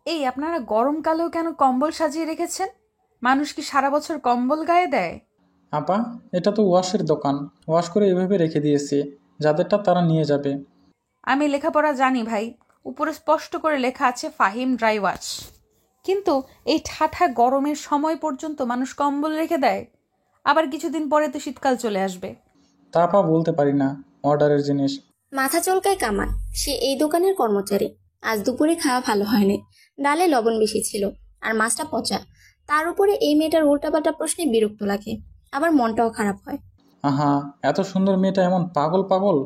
এই আপনারা গরমকালেও কেন কম্বল সাজিয়ে রেখেছেন? মানুষ কি সারা বছর কম্বল গায়ে দেয়? আপা, এটা তো ওয়াশের দোকান। ওয়াশ করে এভাবে রেখে দিয়েছি, যাদেরটা তারা নিয়ে যাবে। আমি লেখাপড়া জানি ভাই, উপরে স্পষ্ট করে লেখা আছে ফাহিম ড্রাই ওয়াশ। কিন্তু এই ঠাঠা গরমের সময় পর্যন্ত মানুষ কম্বল রেখে দেয়। আবার কিছুদিন পরে তো শীতকাল চলে আসবে। তা আপা বলতে পারি না, অর্ডারের জিনিস। মাথা চলকায় কামাল। সে এই দোকানের কর্মচারী। আজ দুপুরে খাওয়া ভালো হয়নি। ডালে লবণ বেশি ছিল, আর মাছটা পচা। তার উপরে এই মেয়েটার উল্টাপাল্টা প্রশ্নে বিরক্ত লাগে, আবার মনটাও খারাপ হয়। আহা, এত সুন্দর মেয়েটা এমন পাগল পাগল।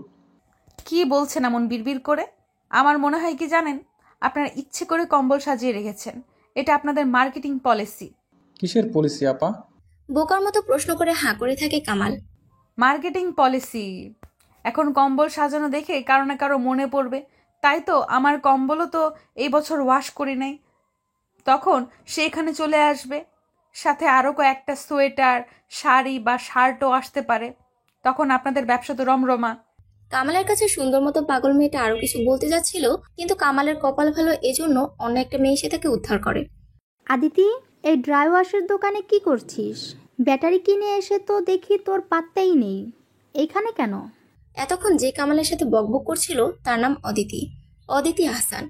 কি বলছেন এমন বিড়বিড় করে? আমার মনে হয় কি জানেন, আপনারা ইচ্ছে করে কম্বল সাজিয়ে রেখেছেন। এটা আপনাদের মার্কেটিং পলিসি। কিসের পলিসি আপা? বোকার মতো প্রশ্ন করে হাঁ করে থাকে কামাল। Marketing policy. এখন কম্বল সাজানো দেখে কারো না কারো মনে পড়বে, তাই তো আমার কম্বলও তো এই বছর ওয়াশ করি নাই। তখন সে এখানে চলে আসবে, সাথে আরও কয়েকটা সোয়েটার, শাড়ি বা শার্টও আসতে পারে। তখন আপনাদের ব্যবসা তো রমরমা। কামালের কাছে সুন্দর মতো পাগল মেয়েটা আরো কিছু বলতে যাচ্ছিল, কিন্তু কামালের কপাল ভালো, এজন্য অন্য একটা মেয়ে এসে তাকে উদ্ধার করে। আদিতি, এই ড্রাই ওয়াশের দোকানে কি করছিস? ব্যাটারি কিনে এসে তো দেখি তোর পাত্তাই নেই। এইখানে কেন? এতক্ষণ যে কামালের সাথে বকবক করছিল তার নাম অদিতি। অদিতি আহসান।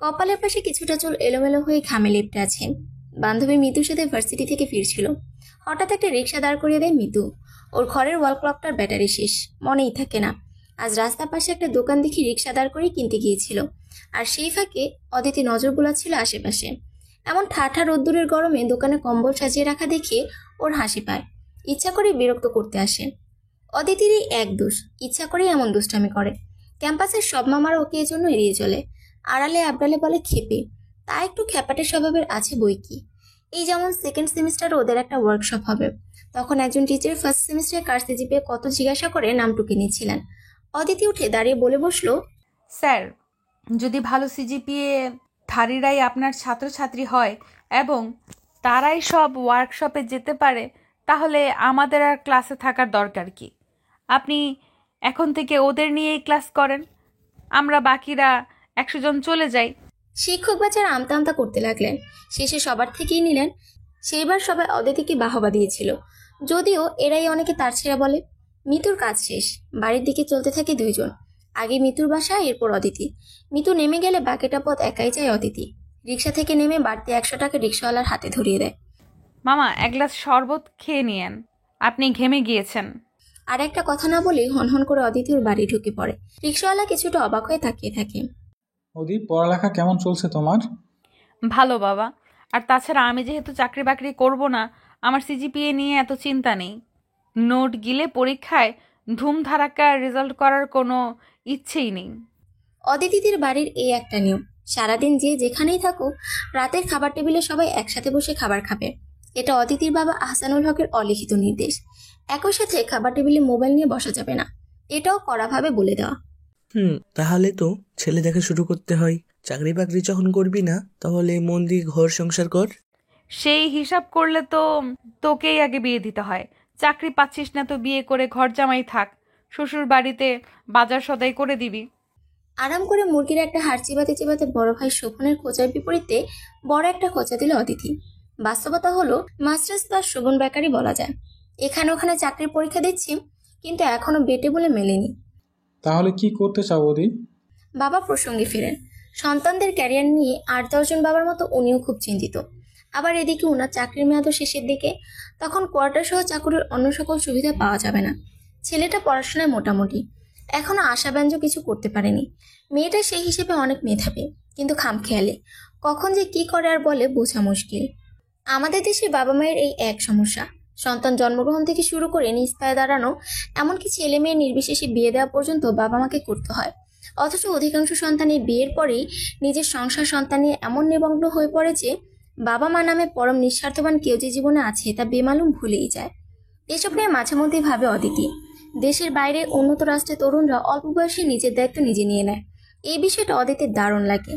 কপালের পাশে কিছুটা চুল এলোমেলো হয়ে ঘামে লেপ্টে আছে। বান্ধবী মিতুর সাথে ভার্সিটি থেকে ফিরছিল। হঠাৎ একটা রিক্সা দাঁড় করিয়ে দেয় মিতু। ওর ঘরের ওয়াল ক্লকটার ব্যাটারি শেষ, মনেই থাকে না। আজ রাস্তার পাশে একটা দোকান দেখি রিক্সা দাঁড় করে কিনতে গিয়েছিল। আর সেই ফাঁকে অদিতি নজর বোলাচ্ছিল আশেপাশে। এমন ঠাঠা রোদ্দুরের গরমে দোকানে কম্বল সাজিয়ে রাখা দেখে ওর হাসি পায়। ইচ্ছা করে বিরক্ত করতে আসে। অদিতিরই এক দোষ, ইচ্ছা করেই এমন দুষ্টামি করে। ক্যাম্পাসের সব মামারা ওকে এজন্য এড়িয়ে চলে। আড়ালে আবডালে বলে খেপে। তা একটু খ্যাপাটে স্বভাবের আছে বই কি। এই যেমন সেকেন্ড সেমিস্টারে ওদের একটা ওয়ার্কশপ হবে। তখন একজন টিচার ফার্স্ট সেমিস্টারে কার সিজিপিএ কত জিজ্ঞাসা করে নামটুকে নিয়েছিলেন। অদিতি উঠে দাঁড়িয়ে বলে বসলো, স্যার, যদি ভালো সিজিপিএ ধারীরাই আপনার ছাত্রছাত্রী হয় এবং তারাই সব ওয়ার্কশপে যেতে পারে, তাহলে আমাদের আর ক্লাসে থাকার দরকার কি? আপনি এখন থেকে ওদের নিয়েই ক্লাস করেন, আমরা বাকিরা 100 জন চলে যাই। শিক্ষক বেচারা আমতা আমতা করতে লাগলেন। শেষে সবার থেকেই নিলেন। সেইবার সবাই অদিতিকে বাহবা দিয়েছিল, যদিও এরাই অনেকে তার ছেড়া বলে। মিতুর কাজ শেষ, বাড়ির দিকে চলতে থাকে দুইজন। আগে মিতুর বাসা, এরপর অদিতি। মিতু নেমে গেলে বাকিটা পথ একাই যায় অদিতি। রিক্সা থেকে নেমে বাড়তি 100 টাকা রিক্সাওয়ালার হাতে ধরিয়ে দেয়। মামা, এক গ্লাস শরবত খেয়ে নিয়েন, আপনি ঘেমে গিয়েছেন। আর একটা কথা না বলেই হনহন করে অদিতি ওর বাড়ি ঢুকে পড়ে। রিক্সাওয়ালা কিছুটা অবাক হয়ে তাকিয়ে থাকে। ওদি, পড়ালেখা কেমন চলছে তোমার? ভালো বাবা। আর তাছাড়া আমি যেহেতু চাকরি বাকরি করব না, আমার সিজিপিএ নিয়ে এত চিন্তা নেই। নোট গিলে পরীক্ষায় ধুমধারাক্কা রেজাল্ট করার কোনো ইচ্ছেই নেই। অদিতিদের বাড়ির এই একটা নিয়ম, সারাদিন যে যেখানেই থাকুক, রাতের খাবার টেবিলে সবাই একসাথে বসে খাবার খাবে। এটা অদিতির বাবা আহসানুল হকের অলিখিত নির্দেশ। একই সাথে খাবার টেবিলে মোবাইল নিয়ে বসা যাবে না, এটাও কড়াভাবে বলে দেওয়া। তাহলে তো ছেলে দেখা শুরু করতে হয়। চাকরি বাকরি যখন করবি না, তাহলে মন দিয়ে ঘর সংসার কর। সেই হিসাব করলে তো তোকেই আগে বিয়ে দিতে হয়। চাকরি পাচ্ছিস না তো বিয়ে করে ঘর জামাই থাক, শ্বশুর বাড়িতে বাজার সদাই করে দিবি। আরাম করে মুরগির একটা হাড় চিবাতে চিবাতে বড় ভাই শোভনের খোঁচার বিপরীতে বড় একটা খোঁচা দিল অদিতি। বাস্তবতা হলো মাস্টার্স বা শোভন বেকারি বলা যায়। এখানে ওখানে চাকরির পরীক্ষা দিচ্ছি, কিন্তু এখনো বেটে বলে মেলেনি। তাহলে কি করতে চাও ওদি? বাবা প্রসঙ্গে ফিরেন। সন্তানদের ক্যারিয়ার নিয়ে 8-10 জন বাবার মতো উনিও খুব চিন্তিত। আবার এদিকে ওনার চাকরির মেয়াদও শেষের দিকে। তখন কোয়ার্টার সহ চাকরির অন্য সকল সুবিধা পাওয়া যাবে না। ছেলেটা পড়াশোনায় মোটামুটি, এখনো আশাব্যঞ্জক কিছু করতে পারেনি। মেয়েটা সেই হিসেবে অনেক মেধাবী, কিন্তু খামখেয়ালি। কখন যে কি করে আর বলে বোঝা মুশকিল। আমাদের দেশে বাবা মায়ের এই এক সমস্যা, সন্তান জন্মগ্রহণ থেকে শুরু করে নিজ পায়ে দাঁড়ানো, এমনকি ছেলে মেয়ে নির্বিশেষে বিয়ে দেওয়া পর্যন্ত বাবা মাকে করতে হয়। অথচ অধিকাংশ সন্তানের বিয়ের পরেই নিজের সংসার সন্তান নিয়ে এমন নিমগ্ন হয়ে পড়ে যে বাবা মা নামে পরম নিঃস্বার্থবান কেউ যে জীবনে আছে তা বেমালুম ভুলেই যায়। এসব নিয়ে মাঝে মধ্যেই ভাবে অদিতি। দেশের বাইরে উন্নত রাষ্ট্রের তরুণরা অল্প বয়সে নিজের দায়িত্ব নিজে নিয়ে নেয়। এই বিষয়টা অদিতির দারুণ লাগে।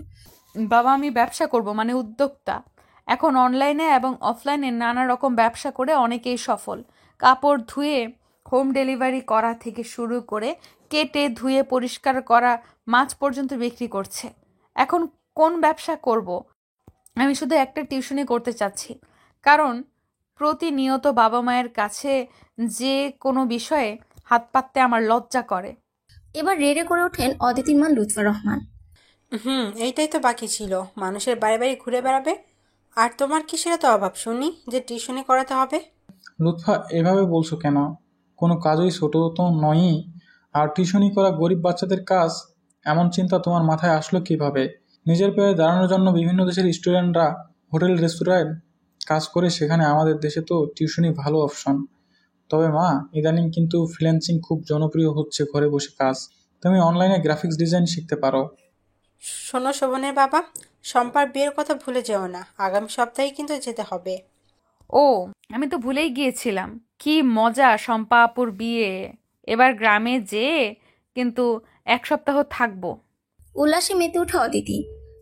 বাবা, আমি ব্যবসা করব, মানে উদ্যোক্তা। এখন অনলাইনে এবং অফলাইনে নানা রকম ব্যবসা করে অনেকেই সফল। কাপড় ধুয়ে হোম ডেলিভারি করা থেকে শুরু করে কেটে ধুয়ে পরিষ্কার করা মাছ পর্যন্ত বিক্রি করছে। এখন কোন ব্যবসা করব? আমি শুধু একটা টিউশনি করতে চাচ্ছি, কারণ প্রতিনিয়ত বাবা মায়ের কাছে যে কোনো বিষয়ে হাত পাততে আমার লজ্জা করে। এবার রেড়ে করে ওঠেন অদিতির মা লুৎফা রহমান। এইটাই তো বাকি ছিল, মানুষের বাড়ি বাড়ি ঘুরে বেড়াবে। আর তোমার কিসের এত অভাব শুনি যে টিউশনি করাতে হবে? লুৎফা, এভাবে বলছো কেন? কোনো কাজই ছোট তো নয়ই। আর টিউশনি করা গরিব বাচ্চাদের কাজ, এমন চিন্তা তোমার মাথায় আসলো কিভাবে? নিজের পায়ে দাঁড়ানোর জন্য বিভিন্ন দেশের স্টুডেন্টরা হোটেল রেস্তোরাঁয় কাজ করে, সেখানে আমাদের দেশে তো টিউশনি ভালো অপশন। তবে মা, ইদানিং কিন্তু ফ্রিল্যান্সিং খুব জনপ্রিয় হচ্ছে, ঘরে বসে কাজ। তুমি অনলাইনে গ্রাফিক্স ডিজাইন শিখতে পারো। শোনো শোভনের বাবা, শম্পার বিয়ের কথা ভুলে যেও না, আগামী সপ্তাহে কিন্তু যেতে হবে। ও, আমি তো ভুলেই গিয়েছিলাম। কি মজা শম্পা আপুর বিয়ে! এবার গ্রামে যেয়ে কিন্তু 1 সপ্তাহ থাকবো। উল্লাসে মেতে ওঠে অদিতি।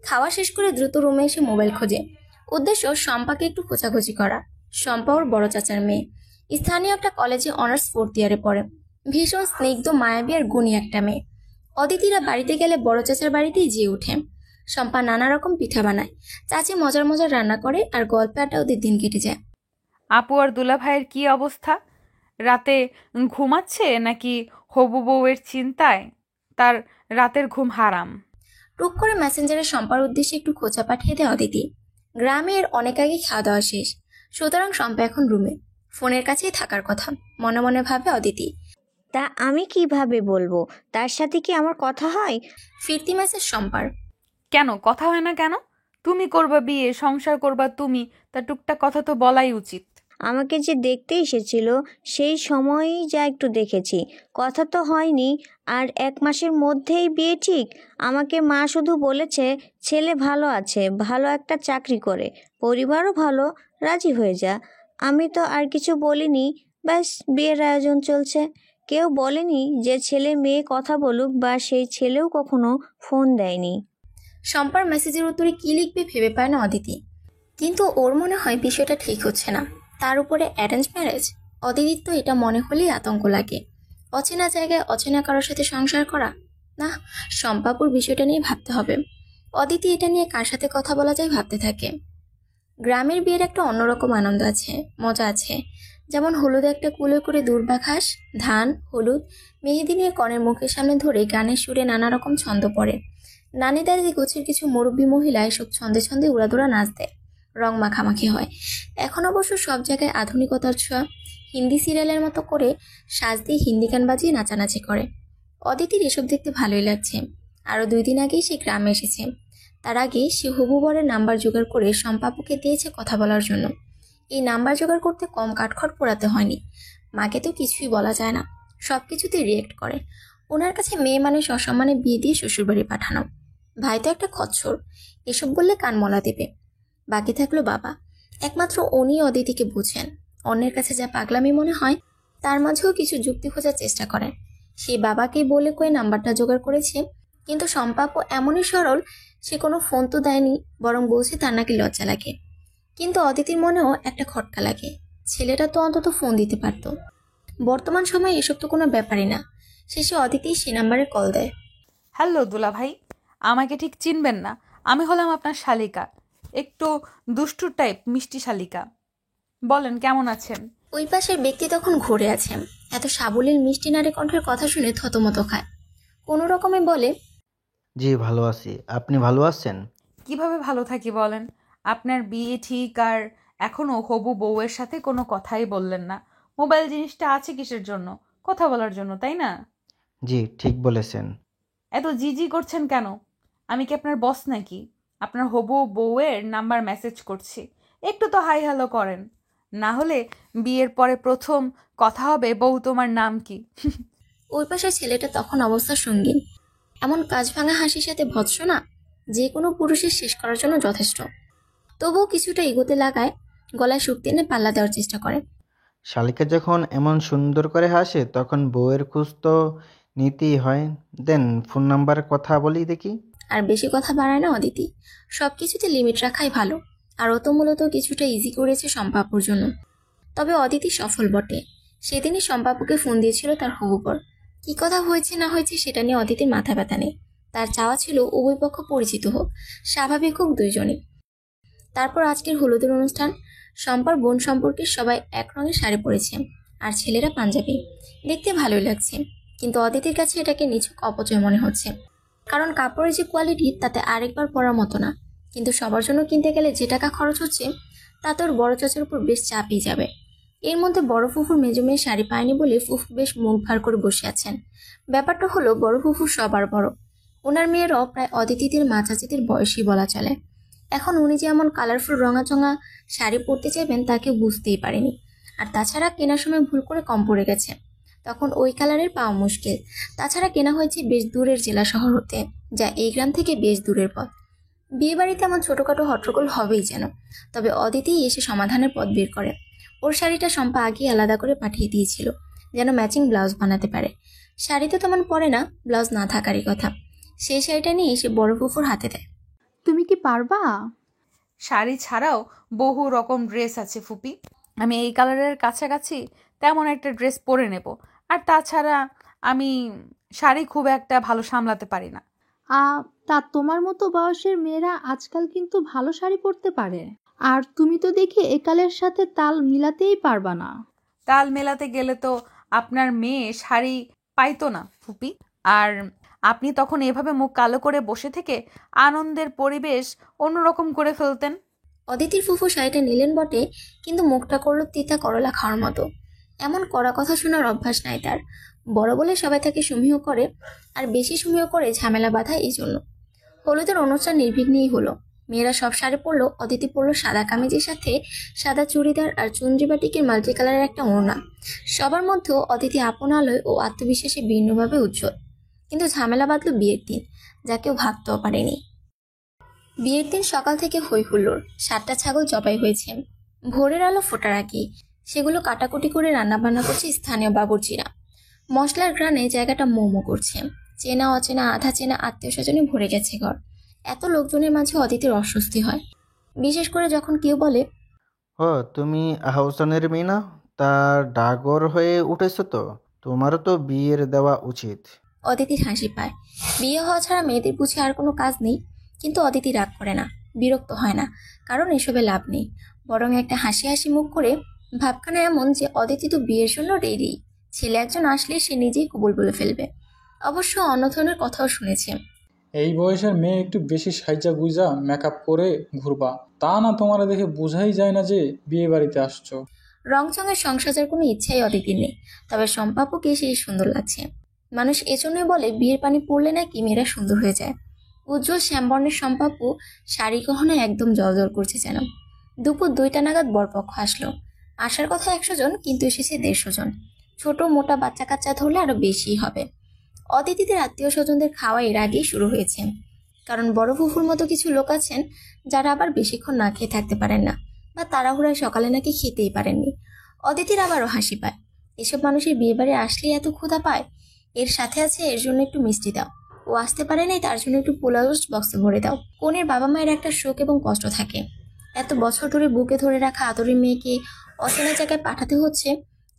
খাওয়া শেষ করে দ্রুত রুমে এসে মোবাইল খোঁজে। উদ্দেশ্য শম্পাকে একটু খোঁচাখুচি করা। শম্পা ওর বড় চাচার মেয়ে, স্থানীয় একটা কলেজে অনার্স 4th ইয়ারে পড়ে। ভীষণ স্নিগ্ধ, মায়াবী আর গুণী একটা মেয়ে। অদিতিরা বাড়িতে গেলে বড় চাচার বাড়িতেই যেয়ে ওঠে। শম্পা নানা রকম পিঠা বানায়, চাচি মজার মজার রান্না করে, আর গল্পে আড্ডা ওদের দিন কেটে যায়। আপু আর দুলা ভাইয়ের কি অবস্থা? রাতে ঘুমাচ্ছে নাকি হবু বউয়ের চিন্তায় তার রাতের ঘুম হারাম? টুক করে মেসেঞ্জারে শম্পার উদ্দেশ্যে একটু খোঁচা পাঠিয়ে দেয় অদিতি। গ্রামের অনেক আগে খাওয়া দাওয়া শেষ, সুতরাং শম্পা এখন রুমে, ফোনের কাছেই থাকার কথা মনে মনে ভাবে অদিতি। তা আমি কিভাবে বলবো? তার সাথে কি আমার কথা হয়? ফিরতি মেসেজ শম্পার। কেন কথা হয় না কেন? তুমি করবা বিয়ে, সংসার করবা তুমি, তা টুকটাক কথা তো বলাই উচিত। আমাকে যে দেখতে এসেছিল সেই সময়ই যা একটু দেখেছি, কথা তো হয়নি। আর 1 মাসের মধ্যেই বিয়ে ঠিক? আমাকে মা শুধু বলেছে ছেলে ভালো আছে, ভালো একটা চাকরি করে, পরিবারও ভালো, রাজি হয়ে যা। আমি তো আর কিছু বলিনি, ব্যাস বিয়ের আয়োজন চলছে। কেউ বলেনি যে ছেলে মেয়ে কথা বলুক, বা সেই ছেলেও কখনো ফোন দেয়নি। শম্পার মেসেজের উত্তরে কি লিখবে ভেবে পায় না অদিতি, কিন্তু ওর মনে হয় বিষয়টা ঠিক হচ্ছে না। তার উপরে অ্যারেঞ্জ ম্যারেজ। অদিতির তো এটা মনে হলেই আতঙ্ক লাগে। অচেনা জায়গায় অচেনা কারোর সাথে সংসার করা, না, শম্পাপুর বিষয়টা নিয়ে ভাবতে হবে। অদিতি এটা নিয়ে কার সাথে কথা বলা যায় ভাবতে থাকে। গ্রামের বিয়ের একটা অন্যরকম আনন্দ আছে, মজা আছে। যেমন হলুদে একটা কুলো করে দূর্বা ঘাস, ধান, হলুদ, মেহেদি নিয়ে কনের মুখের সামনে ধরে গানের সুরে নানা রকম ছন্দ পড়ে। নানি দাদি গোছের কিছু মুরব্বী মহিলা এসব ছন্দে ছন্দে উড়াদুরা নাচ দেয়, রং মাখামাখি হয়। এখন অবশ্য সব জায়গায় আধুনিকতার ছোঁয়া। হিন্দি সিরিয়ালের মতো করে সাজ দিয়ে হিন্দি গান বাজিয়ে নাচানাচি করে। অদিতির এসব দেখতে ভালোই লাগছে। আরও 2 দিন আগেই সে গ্রামে এসেছে। তার আগে সে হবু বরের নাম্বার জোগাড় করে শম্পাপুকে দিয়েছে কথা বলার জন্য। এই নাম্বার জোগাড় করতে কম কাঠখড় পোড়াতে হয়নি। মাকে তো কিছুই বলা যায় না, সব কিছুতে রিয়েক্ট করে। ওনার কাছে মেয়ে মানে সসম্মানে বিয়ে দিয়ে শ্বশুরবাড়ি পাঠানো। ভাই তো একটা খচ্চর, এসব বললে কান মলা দেবে। বাকি থাকলো বাবা, একমাত্র উনি অদিতিকে বুঝেন। অন্যের কাছে যা পাগলামি মনে হয়, তার মাঝেও কিছু যুক্তি খোঁজার চেষ্টা করেন। সেই বাবাকে বলে কয়ে নাম্বারটা জোগাড় করেছে, কিন্তু শম্পাপু এমনই সরল, সে কোনো ফোন তো দেয়নি, বরং বলছে তার নাকি লজ্জা লাগে। কিন্তু অদিতির মনেও একটা খটকা লাগে, ছেলেটা তো অন্তত ফোন দিতে পারতো। বর্তমান সময়ে এসব তো কোনো ব্যাপারই না। শেষে অদিতি সে নাম্বারে কল দেয়। হ্যালো দুলা ভাই, আমাকে ঠিক চিনবেন না, আমি হলাম আপনার শালিকা, একটু দুষ্টু টাইপ, মিষ্টি শালিকা। বলেন কেমন আছেন? ওই পাশের ব্যক্তি তখন ঘুরে আছেন। এত সাবলীল মিষ্টি নারী কণ্ঠের কথা শুনে থতমত খায়। কোনো রকমে বলে, জি ভালো আছি, আপনি ভালো আছেন? কিভাবে ভালো থাকি বলেন? আপনার বিয়ে ঠিক, আর এখনো হবু বউয়ের সাথে কোনো কথাই বললেন না। মোবাইল জিনিসটা আছে কিসের জন্য? কথা বলার জন্য, তাই না? জি ঠিক বলেছেন। এত জিজি করছেন কেন? আমি কি আপনার বস নাকি? আপনার হবু বউয়ের নাম্বার মেসেজ করছি, একটু তো হাই হ্যালো করেন। না হলে বিয়ের পরে প্রথম কথা হবে, বউ তোমার নাম কি? ওই পাশের ছেলেটা তখন অবস্থা সঙ্গীন। এমন কাজ ভাঙা হাসির সাথে ভৎসনা যে কোনো পুরুষের শেষ করার জন্য যথেষ্ট। তবুও কিছুটা এগোতে লাগায়, গলায় সুখ টেনে পাল্লা দেওয়ার চেষ্টা করে। শালিকা যখন এমন সুন্দর করে হাসে তখন বউয়ের খোঁজ তো নিতেই হয়। দেন ফোন নাম্বার কথা বলি দেখি। আর বেশি কথা বাড়ায় না অদিতি, সব কিছুতে লিমিট রাখাই ভালো। আর ও তো মূলত কিছুটা ইজি করেছে শম্পাপুর জন্য। তবে অদিতি সফল বটে। সেদিনই শম্পাপুকে ফোন দিয়েছিল তার হবু বর। কি কথা হয়েছে না হয়েছে সেটা নিয়ে অদিতির মাথা ব্যথা নেই। তার চাওয়া ছিল উভয় পক্ষ পরিচিত হোক, স্বাভাবিক হোক দুইজনই। তারপর আজকের হলুদের অনুষ্ঠান। শম্পার বোন সম্পর্কে সবাই এক রঙের শাড়ি পরেছে, আর ছেলেরা পাঞ্জাবি। দেখতে ভালোই লাগছে, কিন্তু অদিতির কাছে এটাকে নিছক অপচয় মনে হচ্ছে। কারণ কাপড়ের যে কোয়ালিটি তাতে আরেকবার পরার মতো না। কিন্তু সবার জন্য কিনতে গেলে যে টাকা খরচ হচ্ছে তাতে ওর বড় চাচার উপর বেশ চাপই যাবে। এর মধ্যে বড় ফুফুর মেজো মেয়ে শাড়ি পায়নি বলে ফুফু বেশ মুখ ভার করে বসে আছেন। ব্যাপারটা হলো, বড় ফুফু সবার বড়, ওনার মেয়েরাও প্রায় অদিতিদের মা চাচিদের বয়সী বলা চলে। এখন উনি যে এমন কালারফুল রঙাচঙা শাড়ি পরতে চাইবেন তা কেউ বুঝতেই পারেনি। আর তাছাড়া কেনার সময় ভুল করে কম পড়ে গেছে, তখন ওই কালারের পাওয়া মুশকিল। তাছাড়া কেনা হয়েছে বেশ দূরের জেলা শহর হতে, যা এই গ্রাম থেকে বেশ দূরের পথ। বিয়ে বাড়িতে এমন ছোটোখাটো হট্টগোল হবেই যেন, তবে অদিতিই এসে সমাধানের পথ বের করে। ওর শাড়িটা শম্পা আগে আলাদা করে পাঠিয়ে দিয়েছিল, যেন ম্যাচিং ব্লাউজ বানাতে পারে। শাড়ি তো তেমন পরে না, ব্লাউজ না থাকারই কথা। সেই শাড়িটা নিয়ে এসে বড় ফুফুর হাতে দেয়। তুমি কি পারবা? শাড়ি ছাড়াও বহু রকম ড্রেস আছে ফুপি। আমি এই কালারের কাছাকাছি তেমন একটা ড্রেস পরে নেব। আর তাছাড়া আমি শাড়ি খুব একটা ভালো সামলাতে পারি না। তা তোমার মতো বয়সের মেয়েরা আজকাল কিন্তু ভালো শাড়ি পরতে পারে। আর তুমি তো দেখি একালের সাথে তাল মিলাতেই পারবা না। তাল মেলাতে গেলে তো আপনার মেয়ে শাড়ি পাইতো না ফুপি। আর আপনি তখন এভাবে মুখ কালো করে বসে থেকে আনন্দের পরিবেশ অন্যরকম করে ফেলতেন। অদিতির ফুফু শাড়িটা নিলেন বটে, কিন্তু মুখটা করলো তিতা করলা খাওয়ার মতো। এমন কড়া কথা শোনার অভ্যাস নাই তার। বড় বলে সবাই তাকে সমীহ করে, আর বেশি সমীহ করে ঝামেলা বাঁধা। এই জন্য হলুদের অনুষ্ঠান নির্বিঘ্নেই হলো। মেয়েরা সব শাড়ি পরলো, অদিতি পরলো সাদা কামিজের সাথে সাদা চুড়িদার আর চুনরি বাটিকের মাল্টি কালারের একটা ওড়না। সবার মধ্যেও অদিতি আপন আলোয় ও আত্মবিশ্বাসে ভিন্নভাবে উজ্জ্বল। কিন্তু ঝামেলা বাঁধলো বিয়ের দিন, যা কেউ ভাবতেও পারেনি। বিয়ের দিন সকাল থেকে হই হুল্লোড়। 7টা ছাগল জবাই হয়েছে। ভোরের আলো ফোটার আগেই সেগুলো কাটাকুটি করে রান্নাবান্না করছে স্থানীয় বাবুর্চিরা। মশলার ঘ্রাণে জায়গাটা মোমো করছে। চেনা অচেনা আধা চেনা আত্মীয় স্বজনে ভরে গেছে ঘর। এত লোকজনের মাঝে অদিতির অস্বস্তি হয়, বিশেষ করে যখন কেউ বলে, ও তুমি আহসানের মেয়ে না? তা ডাগর হয়ে উঠেছো তো, তোমারও তো বিয়ের দেওয়া উচিত। অদিতির হাসি পায়। বিয়ে হওয়া ছাড়া মেয়েদের বুঝে আর কোনো কাজ নেই। কিন্তু অদিতি রাগ করে না, বিরক্ত হয় না, কারণ এসবে লাভ নেই। বরং একটা হাসি হাসি মুখ করে ভাবখানা এমন যে অদিতি তো বিয়ের জন্য রেডি। ছেলে একজন আসলে সে নিজেই কবুল বলে ফেলবে। অবশ্য অন্য ধরনের কথাও শুনেছে। এই বয়সের মেয়ে একটু বেশি সাইজা গুইজা মেকআপ করে ঘুরবা, তা না তোমারে দেখে বোঝাই যায় না যে বিয়ে বাড়িতে আসছো। রংচঙের সংসারের কোনো ইচ্ছাই অদিতির নেই, তবে সম্পাপুকে সেই সুন্দর লাগছে। মানুষ এজন্যই বলে বিয়ের পানি পড়লে নাকি মেয়েরা সুন্দর হয়ে যায়। উজ্জ্বল শ্যামবর্ণের সম্পাপু শাড়ি গহনায় একদম জলজল করছে যেন। দুপুর 2টা নাগাদ বরপক্ষ আসলো। আসার কথা 100 জন, কিন্তু এসেছে 150 জন। ছোট মোটা বাচ্চা কাচ্চা ধরলে আরো বেশিই হবে। অতিথিদের আত্মীয় স্বজনদের খাওয়া এর আগেই শুরু হয়েছে, কারণ বড় ফুফুর মতো কিছু লোক আছেন যারা আবার বেশিক্ষণ না খেয়ে থাকতে পারেন না, বা তাড়াহুড়ায় সকালে নাকি খেতেই পারেননি। অদিতির আবারও হাসি পায়। এসব মানুষের বিয়ে বাড়ি আসলেই এত ক্ষুধা পায়। এর সাথে আছে এর জন্য একটু মিষ্টি দাও, ও আসতে পারে নাই তার জন্য একটু পোলাও বক্সে ভরে দাও। কনের বাবা মায়ের একটা শোক এবং কষ্ট থাকে। এত বছর ধরে বুকে ধরে রাখা আদরের মেয়েকে অচেনা জায়গায় পাঠাতে হচ্ছে,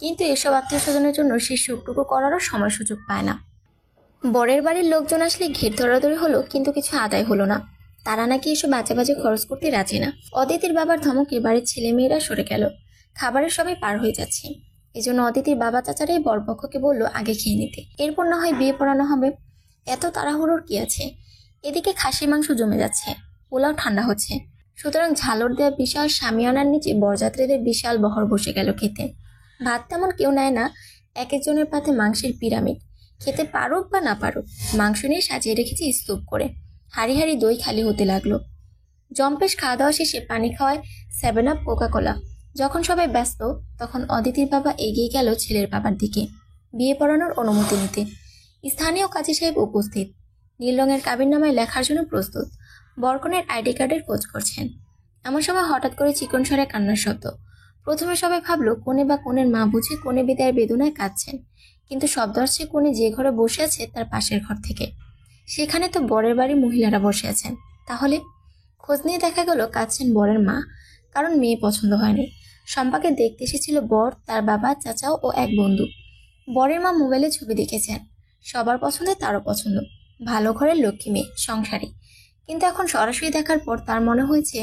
কিন্তু এসব আত্মীয় স্বজনের জন্য সেই শোকটুকু করারও সময় সুযোগ পায় না। বরের বাড়ির লোকজন আসলে ঘের ধরাধরি হলো, কিন্তু কিছু আদায় হলো না। তারা নাকি এসব বাজে বাজে খরচ করতে রাজি না। অদিতির বাবার ধমকে বাড়ির ছেলেমেয়েরা সরে গেল। খাবারের সবাই পার হয়ে যাচ্ছে। এজন্য অদিতির বাবা চাচারাই বরপক্ষকে বলল আগে খেয়ে নিতে, এরপর না হয় বিয়ে পড়ানো হবে। এত তাড়াহুড়োর কি আছে? এদিকে খাসির মাংস জমে যাচ্ছে, পোলাও ঠান্ডা হচ্ছে। সুতরাং ঝালর দেওয়া বিশাল শামিয়ানার নিচে বরযাত্রীদের বিশাল বহর বসে গেল খেতে। ভাত তেমন কেউ নেয় না, এক একজনের পাতে মাংসের পিরামিড। খেতে পারুক বা না পারুক, মাংস নিয়ে সাজিয়ে রেখেছি স্তূপ করে। হাড়ি হাড়ি দই খালি হতে লাগলো। জম্পেশ খাওয়া দাওয়া শেষে পানি খাওয়ায় 7 আপ কোকা কোলা। যখন সবাই ব্যস্ত, তখন অদিতির বাবা এগিয়ে গেল ছেলের বাবার দিকে বিয়ে পড়ানোর অনুমতি নিতে। স্থানীয় কাজী সাহেব উপস্থিত, নীল রঙের কাবিননামায় লেখার জন্য প্রস্তুত। বরকনের আইডি কার্ডের খোঁজ করছেন। এমন সময় হঠাৎ করে চিকন স্বরে কান্নার শব্দ। প্রথমে সবাই ভাবলো কনে বা কনের মা বুঝে কনে বিদায়ের বেদনায় কাঁদছেন, কিন্তু শব্দ আসছে কনে যে ঘরে বসে আছে তার পাশের ঘর থেকে। সেখানে তো বরের বাড়ির মহিলারা বসে আছেন। তাহলে খোঁজ নিয়ে দেখা গেল কাঁদছেন বরের মা, কারণ মেয়ে পছন্দ হয়নি। শম্পাকে দেখতে এসেছিল বর, তার বাবা, চাচাও ও এক বন্ধু। বরের মা মোবাইলে ছবি দেখেছেন, সবার পছন্দে তারও পছন্দ। ভালো ঘরের লক্ষ্মী মেয়ে, সংসারী। কিন্তু এখন সরাসরি দেখার পর তার মনে হয়েছে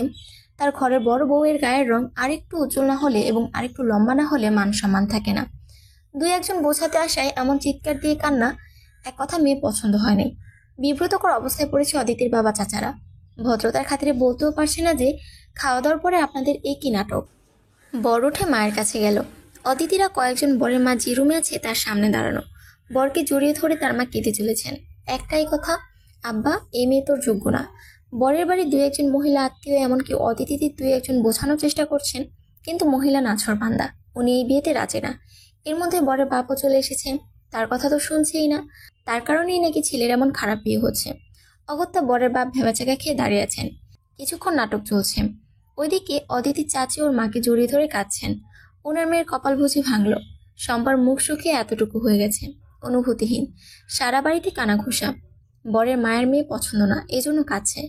তার ঘরের বড় বউয়ের গায়ের রং আরেকটু উজ্জ্বল না হলে এবং আরেকটু লম্বা না হলে মান সম্মান থাকে না। দুই একজন বোঝাতে আসায় এমন চিৎকার দিয়ে কান্না, এক কথা মেয়ে পছন্দ হয়নি। বিব্রতকর অবস্থায় পড়েছে অদিতির বাবা চাচারা। ভদ্রতার খাতিরে বলতেও পারছে না যে খাওয়া দাওয়ার পরে আপনাদের এই কি নাটক। বর উঠে মায়ের কাছে গেল। অদিতিরা কয়েকজন বরের মা যে রুমে আছে তার সামনে দাঁড়ানো। বরকে জড়িয়ে ধরে তার মা কেঁদে চলেছেন। একটাই কথা, আব্বা এই মেয়ে তোর যোগ্য না। বরের বাড়ির দুই একজন মহিলা আত্মীয় এমনকি অতিথিদের দুই একজন বোঝানোর চেষ্টা করছেন, কিন্তু মহিলা নাছর বান্দা, উনি এই বিয়েতে রাজি না। এর মধ্যে বরের বাপও চলে এসেছে, তার কথা তো শুনছেই না। তার কারণেই নাকি ছেলের এমন খারাপ বিয়ে হচ্ছে। অগত্যা বরের বাপ ভেবাচাকা খেয়ে দাঁড়িয়ে আছেন। কিছুক্ষণ নাটক চলছে। ওইদিকে অদিতির চাচি ওর মাকে জড়িয়ে ধরে কাঁদছেন। ওনার মেয়ের কপাল বুঝি ভাঙল। শম্পার মুখ শুকিয়ে এতটুকু হয়ে গেছে, অনুভূতিহীন। সারা বাড়িতে কানাঘুষা। বরের মায়ের মেয়ে পছন্দ না, এজন্য কাঁদছে।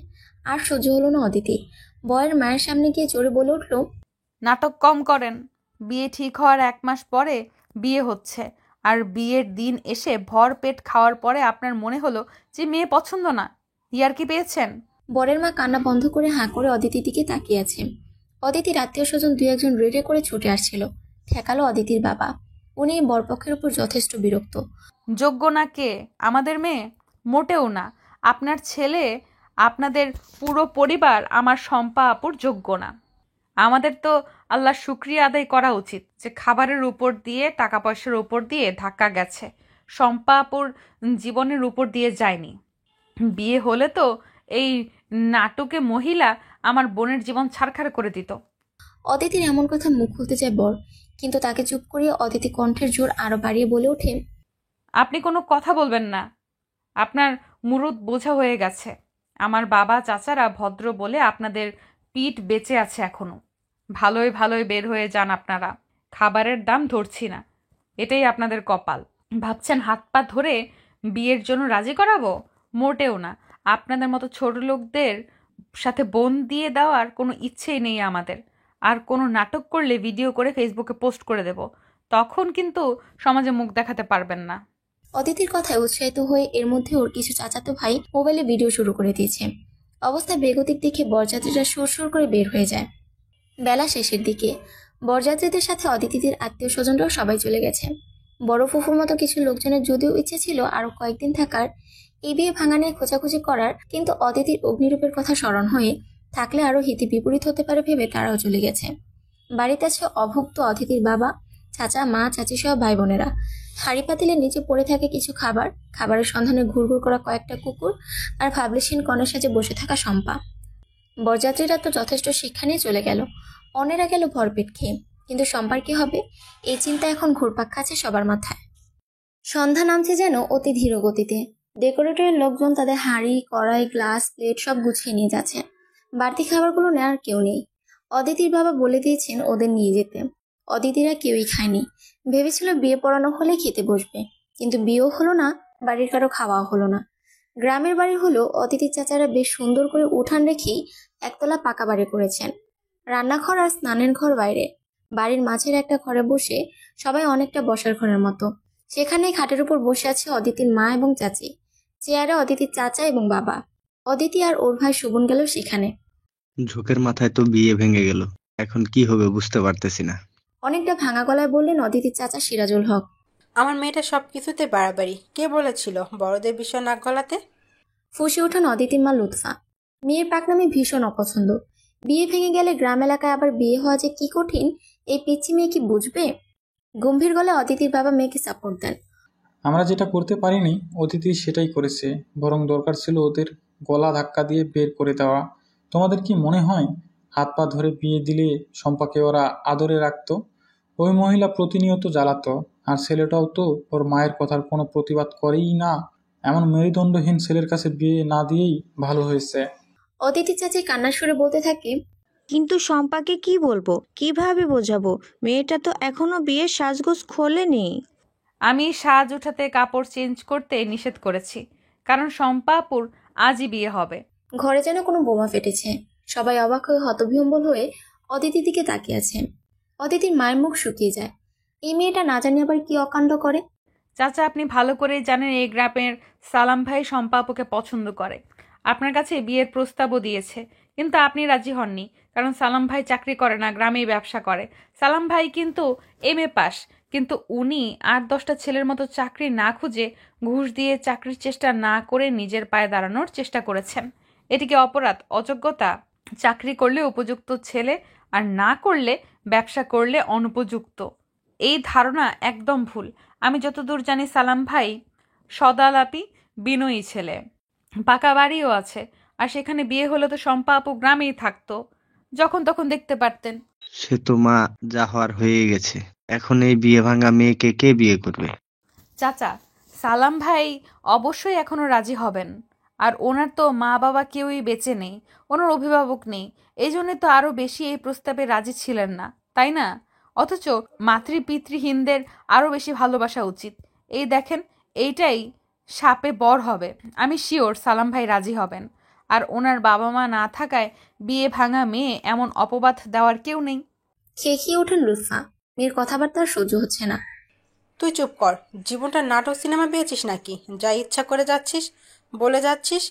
আর সহ্য হলো না অদিতি। বরের মায়ের সামনে গিয়ে জোরে বলে উঠল, নাটক কম করেন। বিয়ে ঠিক হওয়ার 1 মাস পরে বিয়ে হচ্ছে, আর বিয়ের দিন এসে ভর পেট খাওয়ার পরে আপনার মনে হলো যে মেয়ে পছন্দ না। ইয়ার কি পেয়েছেন? বরের মা কান্না বন্ধ করে হাঁ করে অদিতির দিকে তাকিয়ে আছে। অদিতির আত্মীয় স্বজন দুই একজন রেডে করে ছুটে আসছিল। ঠেকালো অদিতির বাবা। উনি বরপক্ষের উপর যথেষ্ট বিরক্ত। যোগ্য না কে? আমাদের মেয়ে? মোটেও না। আপনার ছেলে, আপনাদের পুরো পরিবার আমার শম্পা আপুর যোগ্য না। আমাদের তো আল্লাহর শুকরিয়া আদায় করা উচিত যে খাবারের উপর দিয়ে, টাকা পয়সার উপর দিয়ে ধাক্কা গেছে, শম্পা আপুর জীবনের উপর দিয়ে যায়নি। বিয়ে হলে তো এই নাটকে মহিলা আমার বোনের জীবন ছারখার করে দিত। অদিতির এমন কথা মুখ খুলতে যায় বর, কিন্তু তাকে চুপ করিয়ে অদিতি কণ্ঠের জোর আরো বাড়িয়ে বলে ওঠে, আপনি কোনো কথা বলবেন না। আপনার মুরুদ বোঝা হয়ে গেছে। আমার বাবা চাচারা ভদ্র বলে আপনাদের পিঠ বেঁচে আছে এখনো। ভালোই ভালোই বের হয়ে যান আপনারা। খাবারের দাম ধরছি না, এটাই আপনাদের কপাল। ভাবছেন হাত পা ধরে বিয়ের জন্য রাজি করাবো? মোটেও না। আপনাদের মতো ছোট লোকদের সাথে বোন দিয়ে দেওয়ার কোনো ইচ্ছেই নেই আমাদের। আর কোনো নাটক করলে ভিডিও করে ফেসবুকে পোস্ট করে দেব, তখন কিন্তু সমাজে মুখ দেখাতে পারবেন না। অদিতির কথায় উৎসাহিত হয়ে এর মধ্যে ওর কিছু চাচাতো ভাই মোবাইলে ভিডিও শুরু করে দিয়েছে। অবস্থা বেগতিক দেখে বরযাত্রীরা সুর করে বের হয়ে যায়। বেলা শেষের দিকে বরযাত্রীদের সাথে অদিতিদের আত্মীয় স্বজনরাও সবাই চলে গেছে। বড় ফুফুর মতো কিছু লোকজনের যদিও ইচ্ছে ছিল আরো কয়েকদিন থাকার, এই বিয়ে ভাঙা নিয়ে খোঁজাখুঁজি করার, কিন্তু অদিতির অগ্নিরূপের কথা স্মরণ হয়ে থাকলে আরো হিতে বিপরীত হতে পারে ভেবে তারাও চলে গেছে। বাড়িতে আছে অভুক্ত অদিতির বাবা, চাচা, মা, চাচি সহ ভাই বোনেরা। হাঁড়ি পাতিলের নিচে পড়ে থাকে কিছু খাবার, খাবারের সন্ধানে ঘুরঘুর করা কয়েকটা কুকুর, আর ভাবলেশীন কনের সাজে বসে থাকা শম্পা। বরযাত্রীরা তো যথেষ্ট শিক্ষা নিয়ে চলে গেল, অন্যেরা গেল ভরপেট খেয়ে, কিন্তু শম্পার কি হবে এই চিন্তা এখন ঘুরপাক খাচ্ছে সবার মাথায়। সন্ধ্যা নামছে যেন অতি ধীর গতিতে। ডেকোরেটরের লোকজন তাদের হাঁড়ি, কড়াই, গ্লাস, প্লেট সব গুছিয়ে নিয়ে যাচ্ছে। বাড়তি খাবারগুলো নেওয়ার কেউ নেই। অদিতির বাবা বলে দিয়েছেন ওদের নিয়ে যেতে। অদিতিরা কেউই খায়নি। ভেবেছিল বিয়ে পড়ানো হলে খেতে বসবে, কিন্তু বিয়েও হলো না, বাড়ির কারো খাওয়াও হলো না। গ্রামের বাড়ি হলো অদিতির চাচারা বেশ সুন্দর করে উঠান রেখেই একতলা পাকা বাড়ি করেছেন। রান্নাঘর আর স্নানের ঘর বাইরে। বাড়ির মাঝের একটা ঘরে বসে সবাই অনেকটা বসার ঘরের মতো। সেখানেই খাটের উপর বসে আছে অদিতির মা এবং চাচি। চেয়ারে অদিতির চাচা এবং বাবা। অদিতি আর ওর ভাই শুভন গেল সেখানে। ঝোঁকের মাথায় তো বিয়ে ভেঙে গেল, এখন কি হবে বুঝতে পারতেছি না। অনেকটা ভাঙা গলায় বললেন অদিতির চাচা সিরাজুল হক। আমার মেয়েটা সব কিছুতে বাড়াবাড়ি। কে বলেছিল বড়দের বিষয় নাক গলাতে? ফুঁসে ওঠান অদিতির মা লুৎফা। মেয়ের পাকনামি ভীষণ অপছন্দ। বিয়ে ভেঙে গেলে গ্রাম এলাকায় আবার বিয়ে হওয়া যে কি কঠিন, এই পিচ্ছি মেয়ে কি বুঝবে? গম্ভীর গলায় অদিতির বাবা মেয়েকে সাপোর্ট দেন। আমরা যেটা করতে পারিনি অতিথি সেটাই করেছে, বরং দরকার ছিল ওদের গলা ধাক্কা দিয়ে বের করে দেওয়া। তোমাদের কি মনে হয় হাত পা ধরে বিয়ে দিলে শম্পাকে ওরা আদরে রাখতো? ওই মহিলা প্রতিনিয়ত জ্বালাতো, আর ছেলেটাও তো ওর মায়ের কথার কোনো প্রতিবাদ করেই না। এমন মেরুদণ্ডহীন ছেলের কাছে বিয়ে না দিয়েই ভালো হয়েছে। অদিতি চাচি কান্নার সুরে বলতে থাকে, কিন্তু শম্পাকে কি বলবো, কিভাবে বোঝাবো? মেয়েটা তো এখনো বিয়ের সাজগোজ খোলেনি। আমি সাজ উঠাতে, কাপড় চেঞ্জ করতে নিষেধ করেছি, কারণ শম্পা আপুর আজই বিয়ে হবে। ঘরে যেন কোনো বোমা ফেটেছে। সবাই অবাক হয়ে হতবিহ্বল হয়ে অদিতির দিকে তাকিয়ে আছে। অদিতির মায়ের মুখ শুকিয়ে যায়। এই মেয়েটা না জানি আবার কি অকাণ্ড করে। চাচা, আপনি ভালো করেই জানেন এই গ্রামের সালাম ভাই শম্পা আপুকে পছন্দ করে। আপনার কাছে বিয়ের প্রস্তাবও দিয়েছে, কিন্তু আপনি রাজি হননি, কারণ সালাম ভাই চাকরি করে না, গ্রামেই ব্যবসা করে। সালাম ভাই কিন্তু MA পাস, কিন্তু উনি 8-10টা ছেলের মতো চাকরি না খুঁজে ঘুষ দিয়ে চাকরির চেষ্টা না করে নিজের পায়ে দাঁড়ানোর চেষ্টা করেছেন। এটি কি অপরাধ, অযোগ্যতা? চাকরি করলে উপযুক্ত ছেলে, আর না করলে, ব্যবসা করলে অনুপযুক্ত। এই ধারণা একদম ভুল। আমি যতদূর জানি সালাম ভাই সদালাপি, বিনয়ী ছেলে, পাকা বাড়িও আছে। আর সেখানে বিয়ে হলে তো শম্পা আপু গ্রামেই থাকতো, যখন তখন দেখতে পারতেন। সে তো মা, যা হওয়ার হয়ে গেছে। এখন এই বিয়ে ভাঙা মেয়েকে কে বিয়ে করবে? চাচা, সালাম ভাই অবশ্যই এখনো রাজি হবেন। আর ওনার তো মা বাবা কেউই বেঁচে নেই, ওনার অভিভাবক নেই। এই জন্যই তো আরো বেশি এই প্রস্তাবে রাজি ছিলেন না, তাই না? অথচ মাতৃপিতৃহীনদের আরো বেশি ভালোবাসা উচিত। এই দেখেন, এইটাই শাপে বর হবে। আমি শিওর সালাম ভাই রাজি হবেন। আর ওনার বাবা মা না থাকায় বিয়ে ভাঙা মেয়ে এমন অপবাদ দেওয়ার কেউ নেই। খেকিয়ে ওঠেন লুৎফা। মেয়ের কথাবার্তা আর সহ্য হচ্ছে না। তুই চুপ কর। জীবনটা নাটক সিনেমা পেয়েছিস নাকি? যা ইচ্ছা করে যাচ্ছিস, বলে যাচ্ছিস।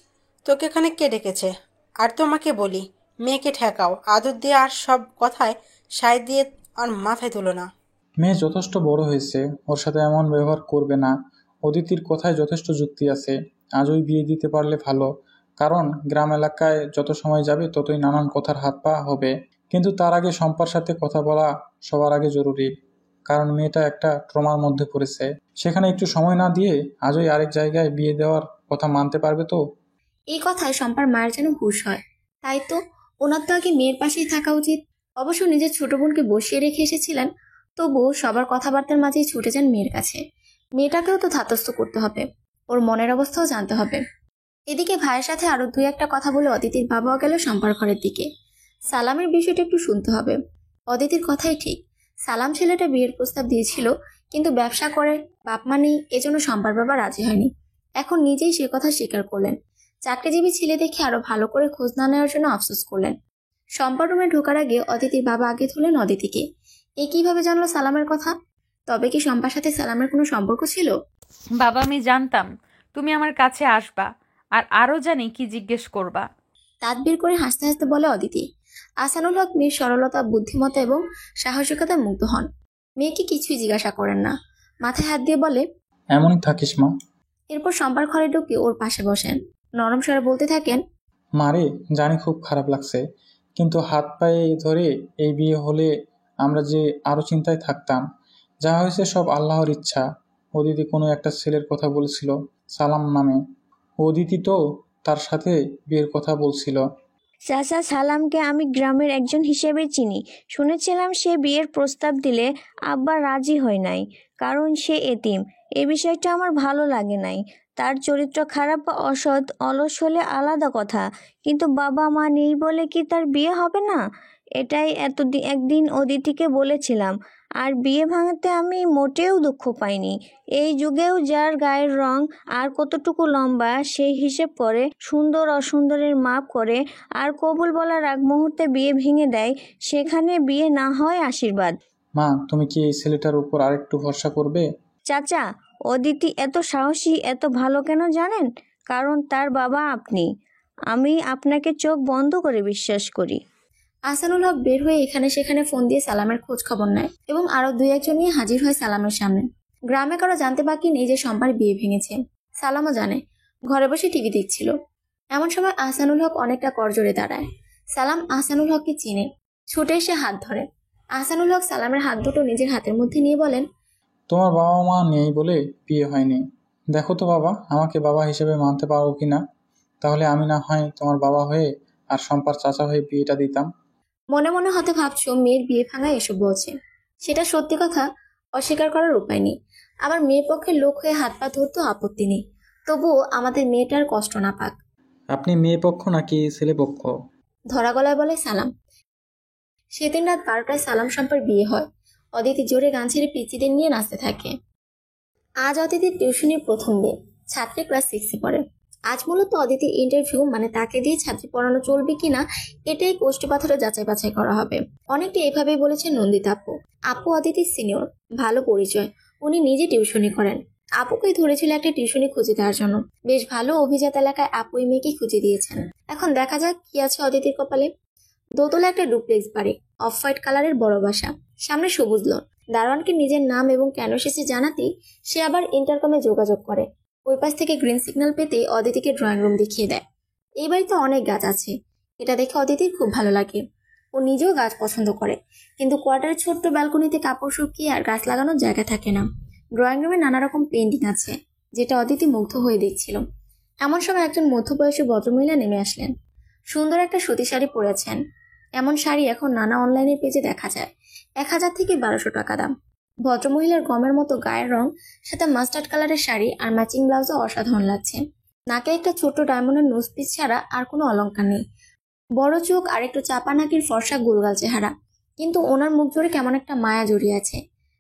তোকে এখানে কে ডেকেছে? আর তোমাকে বলি, মেয়েকে ঠেকাও, আদর দিয়ে, আর সব কথায় সায় দিয়ে আর মাথায় তুলো না। মেয়ে যথেষ্ট বড় হয়েছে, ওর সাথে এমন ব্যবহার করবে না। অদিতির কথায় যথেষ্ট যুক্তি আছে। আজই বিয়ে দিতে পারলে ভালো, কারণ গ্রাম এলাকায় যত সময় যাবে ততই নানান কথার হাত পা হবে। কিন্তু তার আগে শম্পার সাথে কথা বলা সবার আগে জরুরি, কারণ মেয়েটা একটা ট্রমার মধ্যে পড়েছে। সেখানে একটু সময় না দিয়ে আজই আরেক জায়গায় বিয়ে দেওয়ার কথা মানতে পারবে তো? এই কথায় শম্পার মায়ের যেন হুঁশ হয়। তাই তো, ওনার তো আগে মেয়ের পাশেই থাকা উচিত। অবশ্য নিজের ছোট বোনকে বসিয়ে রেখে এসেছিলেন, তবুও সবার কথাবার্তার মাঝেই ছুটে যান মেয়ের কাছে। মেয়েটাকেও তো ধাতস্থ করতে হবে, ওর মনের অবস্থাও জানতে হবে। এদিকে ভাইয়ের সাথে আরো 2-1টা কথা বলে অদিতির বাবাও গেল শম্পার ঘরের দিকে। সালামের বিষয়টা একটু শুনতে হবে। অদিতির কথাই ঠিক, সালাম ছেলেটা বিয়ের প্রস্তাব দিয়েছিল, কিন্তু ব্যবসা করে, বাপ মা নেই, এজন্য শম্পার বাবা রাজি হয়নি। এখন নিজেই সে কথা স্বীকার করলেন। চাকরিজীবী ছেলে দেখে আরো ভালো করে খোঁজ না নেওয়ার জন্য আফসোস করলেন। শম্পার রুমে ঢোকার আগে অদিতির বাবা আগে তুলেন অদিতিকে। এ কিভাবে জানলো সালামের কথা? তবে কি শম্পার সাথে সালামের কোনো সম্পর্ক ছিল? বাবা, আমি জানতাম তুমি আমার কাছে আসবা, আর আরো জানি কি জিজ্ঞেস করবা। দাঁত বের করে হাসতে হাসতে বলে অদিতি। আহসানুল হক মেয়ের সরলতা, বুদ্ধিমত্তা এবং সাহসিকতায় মুগ্ধ হন। মেয়েকে কিছুই জিজ্ঞাসা করেন না, মাথায় হাত দিয়ে বলে, এমনই থাকিস মা। এরপর শম্পার ঘরে ঢুকে ওর পাশে বসেন। নরম স্বরে বলতে থাকেন, মারে, জানি খুব খারাপ লাগছে, কিন্তু হাত পায়ে ধরে এই বিয়ে হলে আমরা যে আরো চিন্তায় থাকতাম। যা হয়েছে সব আল্লাহর ইচ্ছা। অদিতি কোনো একটা ছেলের কথা বলছিল সালাম নামে। অদিতি তো তার সাথে বিয়ের কথা বলছিল। চাচা, সালামকে আমি গ্রামের একজন হিসেবে চিনি। শুনেছিলাম সে বিয়ের প্রস্তাব দিলে আব্বা রাজি হয় নাই, কারণ সে এতিম। এই বিষয়টা আমার ভালো লাগে নাই। তার চরিত্র খারাপ বা অসৎ, অলস হলে আলাদা কথা, কিন্তু বাবা মা নেই বলে কি তার বিয়ে হবে না? এটাই একদিন অদিতিকে বলেছিলাম। আর বিয়ে ভাঙাতে আমি মোটেও দুঃখ পাইনি। এই যুগেও যার গায়ের রং আর কতটুকু লম্বা সেই হিসেব করে, সুন্দর অসুন্দরের মাপ করে, আর কবুল বলার আগ মুহূর্তে বিয়ে ভেঙে দেয়, সেখানে বিয়ে না হয় আশীর্বাদ। মা, তুমি কি এই ছেলেটার উপর আরেকটু ভরসা করবে? চাচা, অদিতি এত সাহসী, এত ভালো কেন জানেন? কারণ তার বাবা আপনি। আমি আপনাকে চোখ বন্ধ করে বিশ্বাস করি। আহসানুল হক বের হয়ে এখানে সেখানে ফোন দিয়ে সালামের খোঁজ খবর নেয় এবং আরো 2-1জন নিয়ে হাজির হয় সালামের সামনে। গ্রামে কারো জানতে বাকি নেই যে শম্পার বিয়ে ভেঙেছে। সালামও জানে, ঘরে বসে টিভি দেখছিল। এমন সময় আহসানুল হক অনেকটা করজোড়ে দাঁড়ায়। সালাম আহসানুল হককে চিনে, ছুটে এসে হাত ধরে। আহসানুল হক সালামের হাত দুটো নিজের হাতের মধ্যে নিয়ে বলেন, তোমার বাবা মা নেই বলে বিয়ে হয়নি। দেখো তো বাবা, আমাকে বাবা হিসেবে মানতে পারো কি না? তাহলে আমি না হয় তোমার বাবা হয়ে আর শম্পার চাচা হয়ে বিয়েটা দিতাম। মনে মনে হয়তো ভাবছো মেয়ের বিয়ে ভাঙায় এসব বলছে। সেটা সত্যি কথা, অস্বীকার করার উপায় নেই। আমার মেয়ের পক্ষে লোক হয়ে হাত পা ধরতেও আপত্তি নেই, তবুও আমাদের মেয়েটার কষ্ট না পাক। আপনি মেয়ে পক্ষ নাকি ছেলে পক্ষ? ধরা গলায় বলে সালাম। সেদিন রাত 12টায় সালাম শম্পার বিয়ে হয়। অদিতি জোরে গান ছেড়ে পিচিদের নিয়ে নাচতে থাকে। আজ অদিতির টিউশনির প্রথম দিন। ছাত্রী ক্লাস 6-এ পড়ে। আজ মূলত অদিতির ইন্টারভিউ, মানে তাকে দিয়ে ছাত্রী পড়ানো চলবে কিনা এটাই কোষ্ঠী পাথরে যাচাই বাছাই করা হবে। অনেকটা এভাবেই বলেছেন নন্দিতা আপু। আপু অদিতির সিনিয়র, ভালো পরিচয়, উনি নিজে টিউশনি করেন। আপুকেই ধরেছিল একটা টিউশনি খুঁজে দেওয়ার জন্য। বেশ ভালো অভিজাত এলাকায় আপু এই মেয়েকে খুঁজে দিয়েছেন। এখন দেখা যাক কি আছে অদিতির কপালে। দোতলা একটা ডুপ্লেক্স বাড়ি, অফ হোয়াইট কালারের বড় বাসা, সামনে সবুজ লন। দারোয়ানকে নিজের নাম এবং কেন এসেছে জানাতেই সে আবার ইন্টারকমে যোগাযোগ করে। ওই পাশ থেকে গ্রিন সিগন্যাল পেতে অদিতিকে ড্রয়িং রুম দেখিয়ে দেয়। এই বাড়িতে অনেক গাছ আছে, এটা দেখে অদিতির খুব ভালো লাগে। ও নিজেও গাছ পছন্দ করে, কিন্তু কোয়ার্টারের ছোট্ট ব্যালকনিতে কাপড় শুকিয়ে আর গাছ লাগানোর জায়গা থাকে না। ড্রয়িং রুমে নানা রকম পেন্টিং আছে, যেটা অদিতি মুগ্ধ হয়ে দেখছিল। এমন সময় একজন মধ্যবয়সী ভদ্রমহিলা নেমে আসলেন। সুন্দর একটা সুতি শাড়ি পরেছেন। এমন শাড়ি এখন নানা অনলাইনের পেজে দেখা যায়। 1000 থেকে 1200 টাকা দাম। ভদ্রমহিলার গমের মতো গায়ের রং, সাথে মাস্টার্ড কালারের শাড়ি আর ম্যাচিং ব্লাউজও অসাধারণ লাগছে। নাকে একটা ছোট ডায়মন্ডের নোজ পিস ছাড়া আর কোনো অলংকার নেই। বড় চোখ আর একটু চাপা নাকির ফর্সা গোলগাল চেহারা, কিন্তু ওনার মুখ জুড়ে কেমন একটা মায়া জড়িয়ে আছে।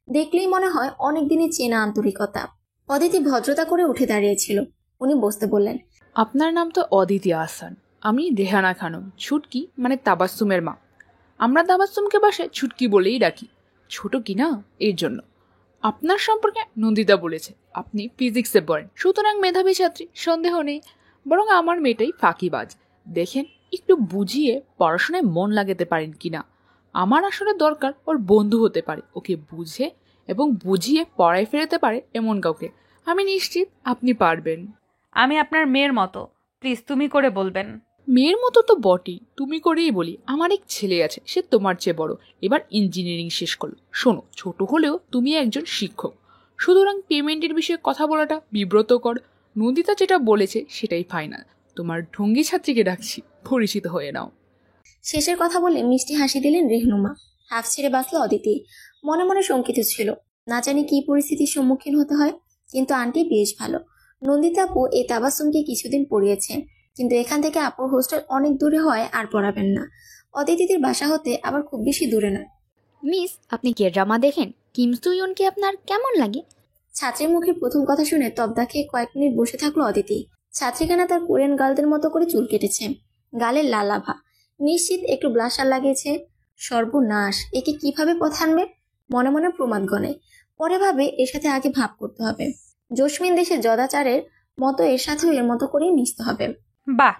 দেখলেই মনে হয় অনেক দিনের চেনা আন্তরিকতা। অদিতি ভদ্রতা করে উঠে দাঁড়িয়েছিল। উনি বসতে বললেন, আপনার নাম তো অদিতি আহসান। আমি রেহানা খানম, ছুটকি মানে তাবাস্সুমের মা। আমরা তাবাস্সুমকে বাসায় ছুটকি বলেই ডাকি, ছোট কি না এর জন্য। আপনার সম্পর্কে নন্দিতা বলেছে আপনি ফিজিক্সে পড়েন, সুতরাং মেধাবী ছাত্রী, সন্দেহ নেই। বরং আমার মেয়েটাই ফাঁকিবাজ। দেখেন একটু বুঝিয়ে পড়াশোনায় মন লাগাতে পারেন কিনা। আমার আসলে দরকার ওর বন্ধু হতে পারে, ওকে বুঝে এবং বুঝিয়ে পড়ায় ফেরাতে পারে এমন কাউকে। আমি নিশ্চিত আপনি পারবেন। আমি আপনার মেয়ের মতো, প্লিজ তুমি করে বলবেন। মেয়ের মতো তো বটেই, তুমি করেই বলি। আমার এক ছেলে আছে, সে তোমার চেয়ে বড়, এবার ইঞ্জিনিয়ারিং শেষ করলো। শোনো, ছোট হলেও তুমি একজন শিক্ষক, সুতরাং পেমেন্টের বিষয়ে কথা বলাটা বিব্রতকর। নন্দিতা যেটা বলেছে সেটাই ফাইনাল। তোমার ঢঙ্গি ছাত্রীকে ডাকছি, পরিচিত হয়ে নাও। শেষের কথা বলে মিষ্টি হাসি দিলেন রেহনুমা। হাফ ছেড়ে বাঁচল অদিতি। মনে মনে শঙ্কিত ছিল, না জানি কি পরিস্থিতির সম্মুখীন হতে হয়। কিন্তু আন্টি বেশ ভালো। নন্দিতা আপু এই তাবাসসুমকে কিছুদিন পড়িয়েছে, কিন্তু এখান থেকে আপুর হোস্টেল অনেক দূরে হয় আর পড়াবেন না। অদিতিদের বাসা হতে আবার খুব বেশি দূরে নয়। মিস, আপনি কে ড্রামা দেখেন? কিম সু-ইউনকে আপনার কেমন লাগে? ছাত্রীর মুখের প্রথম কথা শুনে তবদা খেয়ে কয়েক মিনিট বসে থাকলো অদিতি। ছাত্রীখানা তার কোরিয়ান গার্লদের মতো করে চুল কেটেছে, গালের লাল আভা, নিশ্চিত একটু ব্লাশার লাগিয়েছে। সর্বনাশ, একে কিভাবে পথ আনবে? মনে মনে প্রমাদ গণে, পরে ভাবে এর সাথে আগে ভাব করতে হবে। জসমিন দেশের জদাচারের মতো এর সাথেও এর মতো করেই মিশতে হবে। বাহ,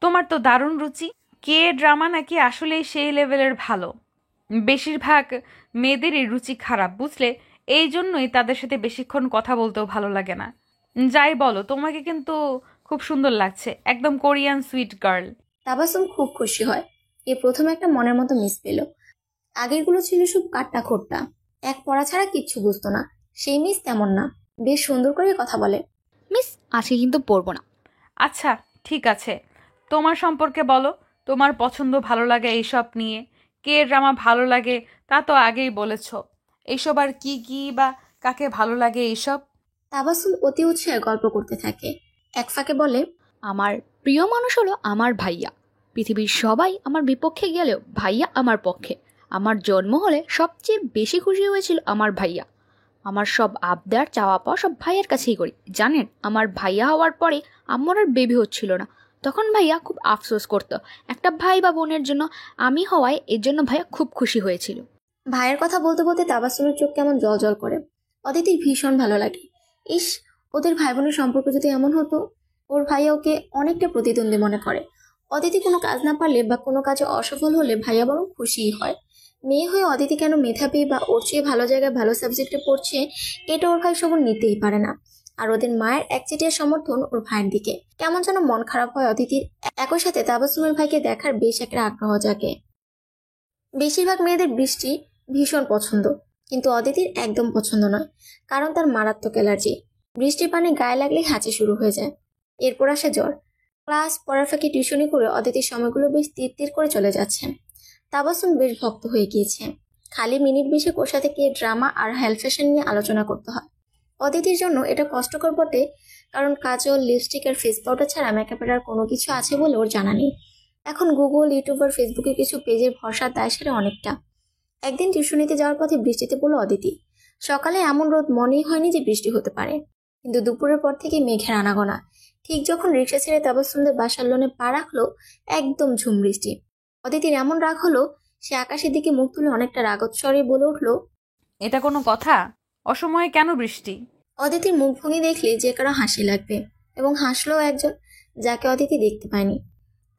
তোমার তো দারুণ রুচি। কে ড্রামা নাকি আসলেই সেই লেভেলের ভালো? বেশিরভাগ মেয়েদেরই রুচি খারাপ, বুঝলে? এই জন্যই তাদের সাথে বেশিক্ষণ কথা বলতেও ভালো লাগে না। যাই বলো, তোমাকে কিন্তু খুব সুন্দর লাগছে, একদম কোরিয়ান সুইট গার্ল। তাবাসসুম খুব খুশি হয়। এ প্রথম একটা মনের মতো মিস পেল। আগেরগুলো ছিল সব কাট্টা খোট্টা, এক পড়া ছাড়া কিচ্ছু বুঝতো না। সেই মিস তেমন না, বেশ সুন্দর করে কথা বলে। মিস, আজকে কিন্তু পড়বো না। আচ্ছা ঠিক আছে, তোমার সম্পর্কে বলো, তোমার পছন্দ ভালো লাগে এইসব নিয়ে। কে ড্রামা ভালো লাগে তা তো আগেই বলেছ, এইসব আর কি কি বা কাকে ভালো লাগে এইসব? তাবাসসুম অতি উৎসাহে গল্প করতে থাকে। এক ফাঁকে বলে, আমার প্রিয় মানুষ হলো আমার ভাইয়া। পৃথিবীর সবাই আমার বিপক্ষে গেলেও ভাইয়া আমার পক্ষে। আমার জন্ম হলে সবচেয়ে বেশি খুশি হয়েছিল আমার ভাইয়া। আমার সব আবদার চাওয়া পাওয়া সব ভাইয়ার কাছেই করি। জানেন, আমার ভাইয়া হওয়ার পরে আমার আর বেবি হচ্ছিল না, তখন ভাইয়া খুব আফসোস করতো একটা ভাই বা বোনের জন্য। আমি হওয়ায় এর জন্য ভাইয়া খুব খুশি হয়েছিল। ভাইয়ের কথা বলতে বলতে তাবাসসুমের চোখ কেমন জল জল করে। অদিতির ভীষণ ভালো লাগে। ইস, ওদের ভাই বোনের সম্পর্ক যদি এমন হতো। ওর ভাইয়া ওকে অনেকটা প্রতিদ্বন্দ্বী মনে করে। অদিতি কোনো কাজ না পারলে বা কোনো কাজে অসফল হলে ভাইয়া বরং খুশিই হয়। মেয়ে হয়ে অদিতি কেন মেধাবী বা ওর চেয়ে ভালো জায়গায় ভালো সাবজেক্টে পড়ছে, এটা ওর ভাই সবর নিতেই পারে না। আর ওদের মায়ের একচেটিয়া সমর্থন ওর ভাইয়ের দিকে। কেমন যেন মন খারাপ হয় অদিতির। একই সাথে তাবাসসুমের ভাইকে দেখার বেশ একটা আগ্রহ জাগে। বেশিরভাগ মেয়েদের বৃষ্টি ভীষণ পছন্দ, কিন্তু অদিতির একদম পছন্দ নয়, কারণ তার মারাত্মক অ্যালার্জি। বৃষ্টির পানি গায়ে লাগলেই হাঁচি শুরু হয়ে যায়, এরপর আসে জ্বর। ক্লাস পড়ার ফাঁকে টিউশনি করে অদিতির সময়গুলো বেশ তীর তীর করে চলে যাচ্ছে। তাবাসসুম বেশ ভক্ত হয়ে গিয়েছে। খালি মিনিট 20 ওর সাথে কে ড্রামা আর হেলথ ফ্যাশন নিয়ে আলোচনা করতে হয়। অদিতির জন্য এটা কষ্টকর বটে, কারণ কাজল, লিপস্টিক আর ফেস পাউডার ছাড়া মেকআপের আর কোনো কিছু আছে বলে ওর জানা নেই। এখন গুগল, ইউটিউব আর ফেসবুকে কিছু পেজের ভরসা দায় সেরে অনেকটা। একদিন টিউশনিতে যাওয়ার পথে বৃষ্টিতে পড়লো অদিতি। সকালে এমন রোদ মনেই হয়নি যে বৃষ্টি হতে পারে, কিন্তু দুপুরের পর থেকে মেঘের আনাগোনা। ঠিক যখন রিক্সা ছেড়ে তাবাসসুমদের বাসার লোনে পা রাখলো, একদম ঝুম বৃষ্টি। অদিতির এমন রাগ হলো, সে আকাশের দিকে মুখ তুলে অনেকটা রাগত স্বরে বলে উঠলো, এটা কোনো কথা? অসময়ে কেন বৃষ্টি? অদিতির মুখভঙ্গি দেখলে যে কারো হাসি লাগবে, এবং হাসলেও একজন, যাকে অদিতি দেখতে পায়নি।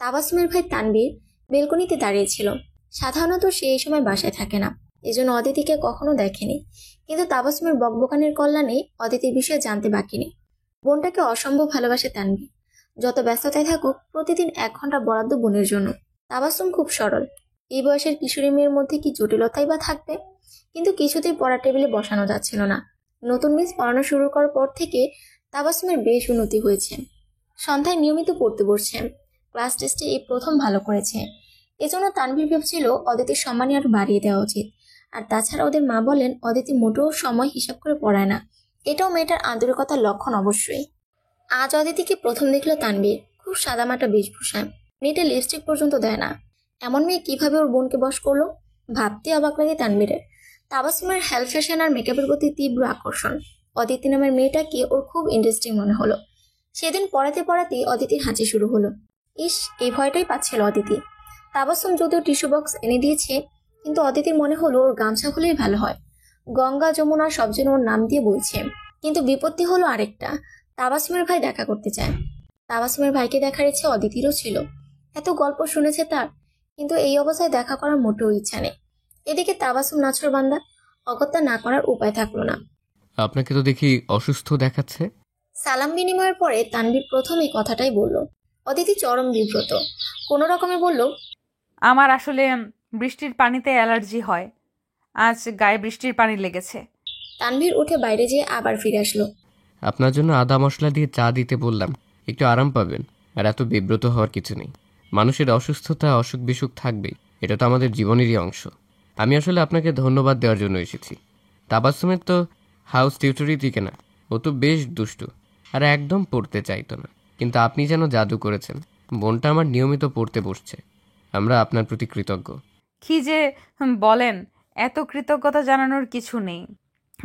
তাবাসসুমের ভাই তানবীর বেলকনিতে দাঁড়িয়েছিল। সাধারণত সে এই সময় বাসায় থাকে না, এজন্য অদিতিকে কখনো দেখেনি। কিন্তু তাবাসসুমের বকবকানির কল্যাণে অদিতির বিষয়ে জানতে বাকি নেই। বোনটাকে অসম্ভব ভালোবাসে তানবীর। যত ব্যস্ততায় থাকুক, প্রতিদিন 1 ঘন্টা বরাদ্দ বোনের জন্য। তাবাসসুম খুব সরল। এই বয়সের কিশোরী মেয়ের মধ্যে কি জটিলতাই বা থাকবে? কিন্তু কিছুতেই পড়ার টেবিলে বসানো যাচ্ছিল না। নতুন মিস পড়ানো শুরু করার পর থেকে তাবাসসুমের বেশ উন্নতি হয়েছে। সন্ধ্যায় নিয়মিত পড়তে বসছে। ক্লাস টেস্টে এই প্রথম ভালো করেছে। এজন্য তানভীর ভেবেছিল অদিতির সম্মানই আরো বাড়িয়ে দেওয়া উচিত। আর তাছাড়া ওদের মা বলেন অদিতি মোটেও সময় হিসাব করে পড়ায় না। এটাও মেয়েটার আন্তরিকতার লক্ষণ অবশ্যই। আজ অদিতিকে প্রথম দেখলো তানভীর। খুব সাদামাটা বেশভূষায়, মেয়েটা লিপস্টিক পর্যন্ত দেয় না। এমন মেয়ে কিভাবে ওর বোনকে বশ করলো? ভাবতে অবাক লাগে তানভীরের। তাবাসসুমের হেল ফ্যাশন আর মেকআপের প্রতি তীব্র আকর্ষণ। অদিতি নামের মেয়েটাকে ওর খুব ইন্টারেস্টিং মনে হলো। সেদিন পড়াতে পড়াতেই অদিতির হাঁচি শুরু হলো। ইস, এই ভয়টাই পাচ্ছিল অদিতি। তাবাসসুম যদিও টিস্যু বক্স এনে দিয়েছে, কিন্তু অদিতির মনে হলো ওর গামছা হলেই ভালো হয়। গঙ্গা যমুনা সব যেন ওর নাম দিয়ে বইছে। কিন্তু বিপত্তি হলো আরেকটা, তাবাসসুমের ভাই দেখা করতে চায়। তাবাসসুমের ভাইকে দেখার ইচ্ছে অদিতিরও ছিল। এত গল্প শুনেছে তার, কিন্তু এই অবস্থায় দেখা করার মোটেও ইচ্ছা নেই। এদিকে তাবাসসুম নাছোড়বান্দা, অগত্যা না করার উপায় থাকলো না। আপনাকে তো দেখি অসুস্থ দেখাচ্ছে। সালাম বিনিময়ের পরে তানভীর প্রথম এই কথাটাই বলল। অদিতি চরম বিব্রত। কোনো রকমে বলল, আমার আসলে বৃষ্টির পানিতে অ্যালার্জি হয়। আজ গায়ে বৃষ্টির পানি লেগেছে। তানভীর উঠে বাইরে যেয়ে আবার ফিরে আসলো। আপনার জন্য আদা মশলা দিয়ে চা দিতে বললাম, একটু আরাম পাবেন। আর এত বিব্রত হওয়ার কিছু নেই। মানুষের অসুস্থতা অসুখ বিসুখ থাকবেই, এটা তো আমাদের জীবনেরই অংশ। আমি আসলে আপনাকে ধন্যবাদ দেওয়ার জন্য এসেছি। তাবাসসুমের তো হাউস টিউটরই দিকে না, ও তো বেশ দুষ্টু আর একদম পড়তে চাইতো না। কিন্তু আপনি যেন জাদু করেছেন, বোনটা আমার নিয়মিত পড়তে বসছে। আমরা আপনার প্রতি কৃতজ্ঞ। কি যে বলেন, এত কৃতজ্ঞতা জানানোর কিছু নেই।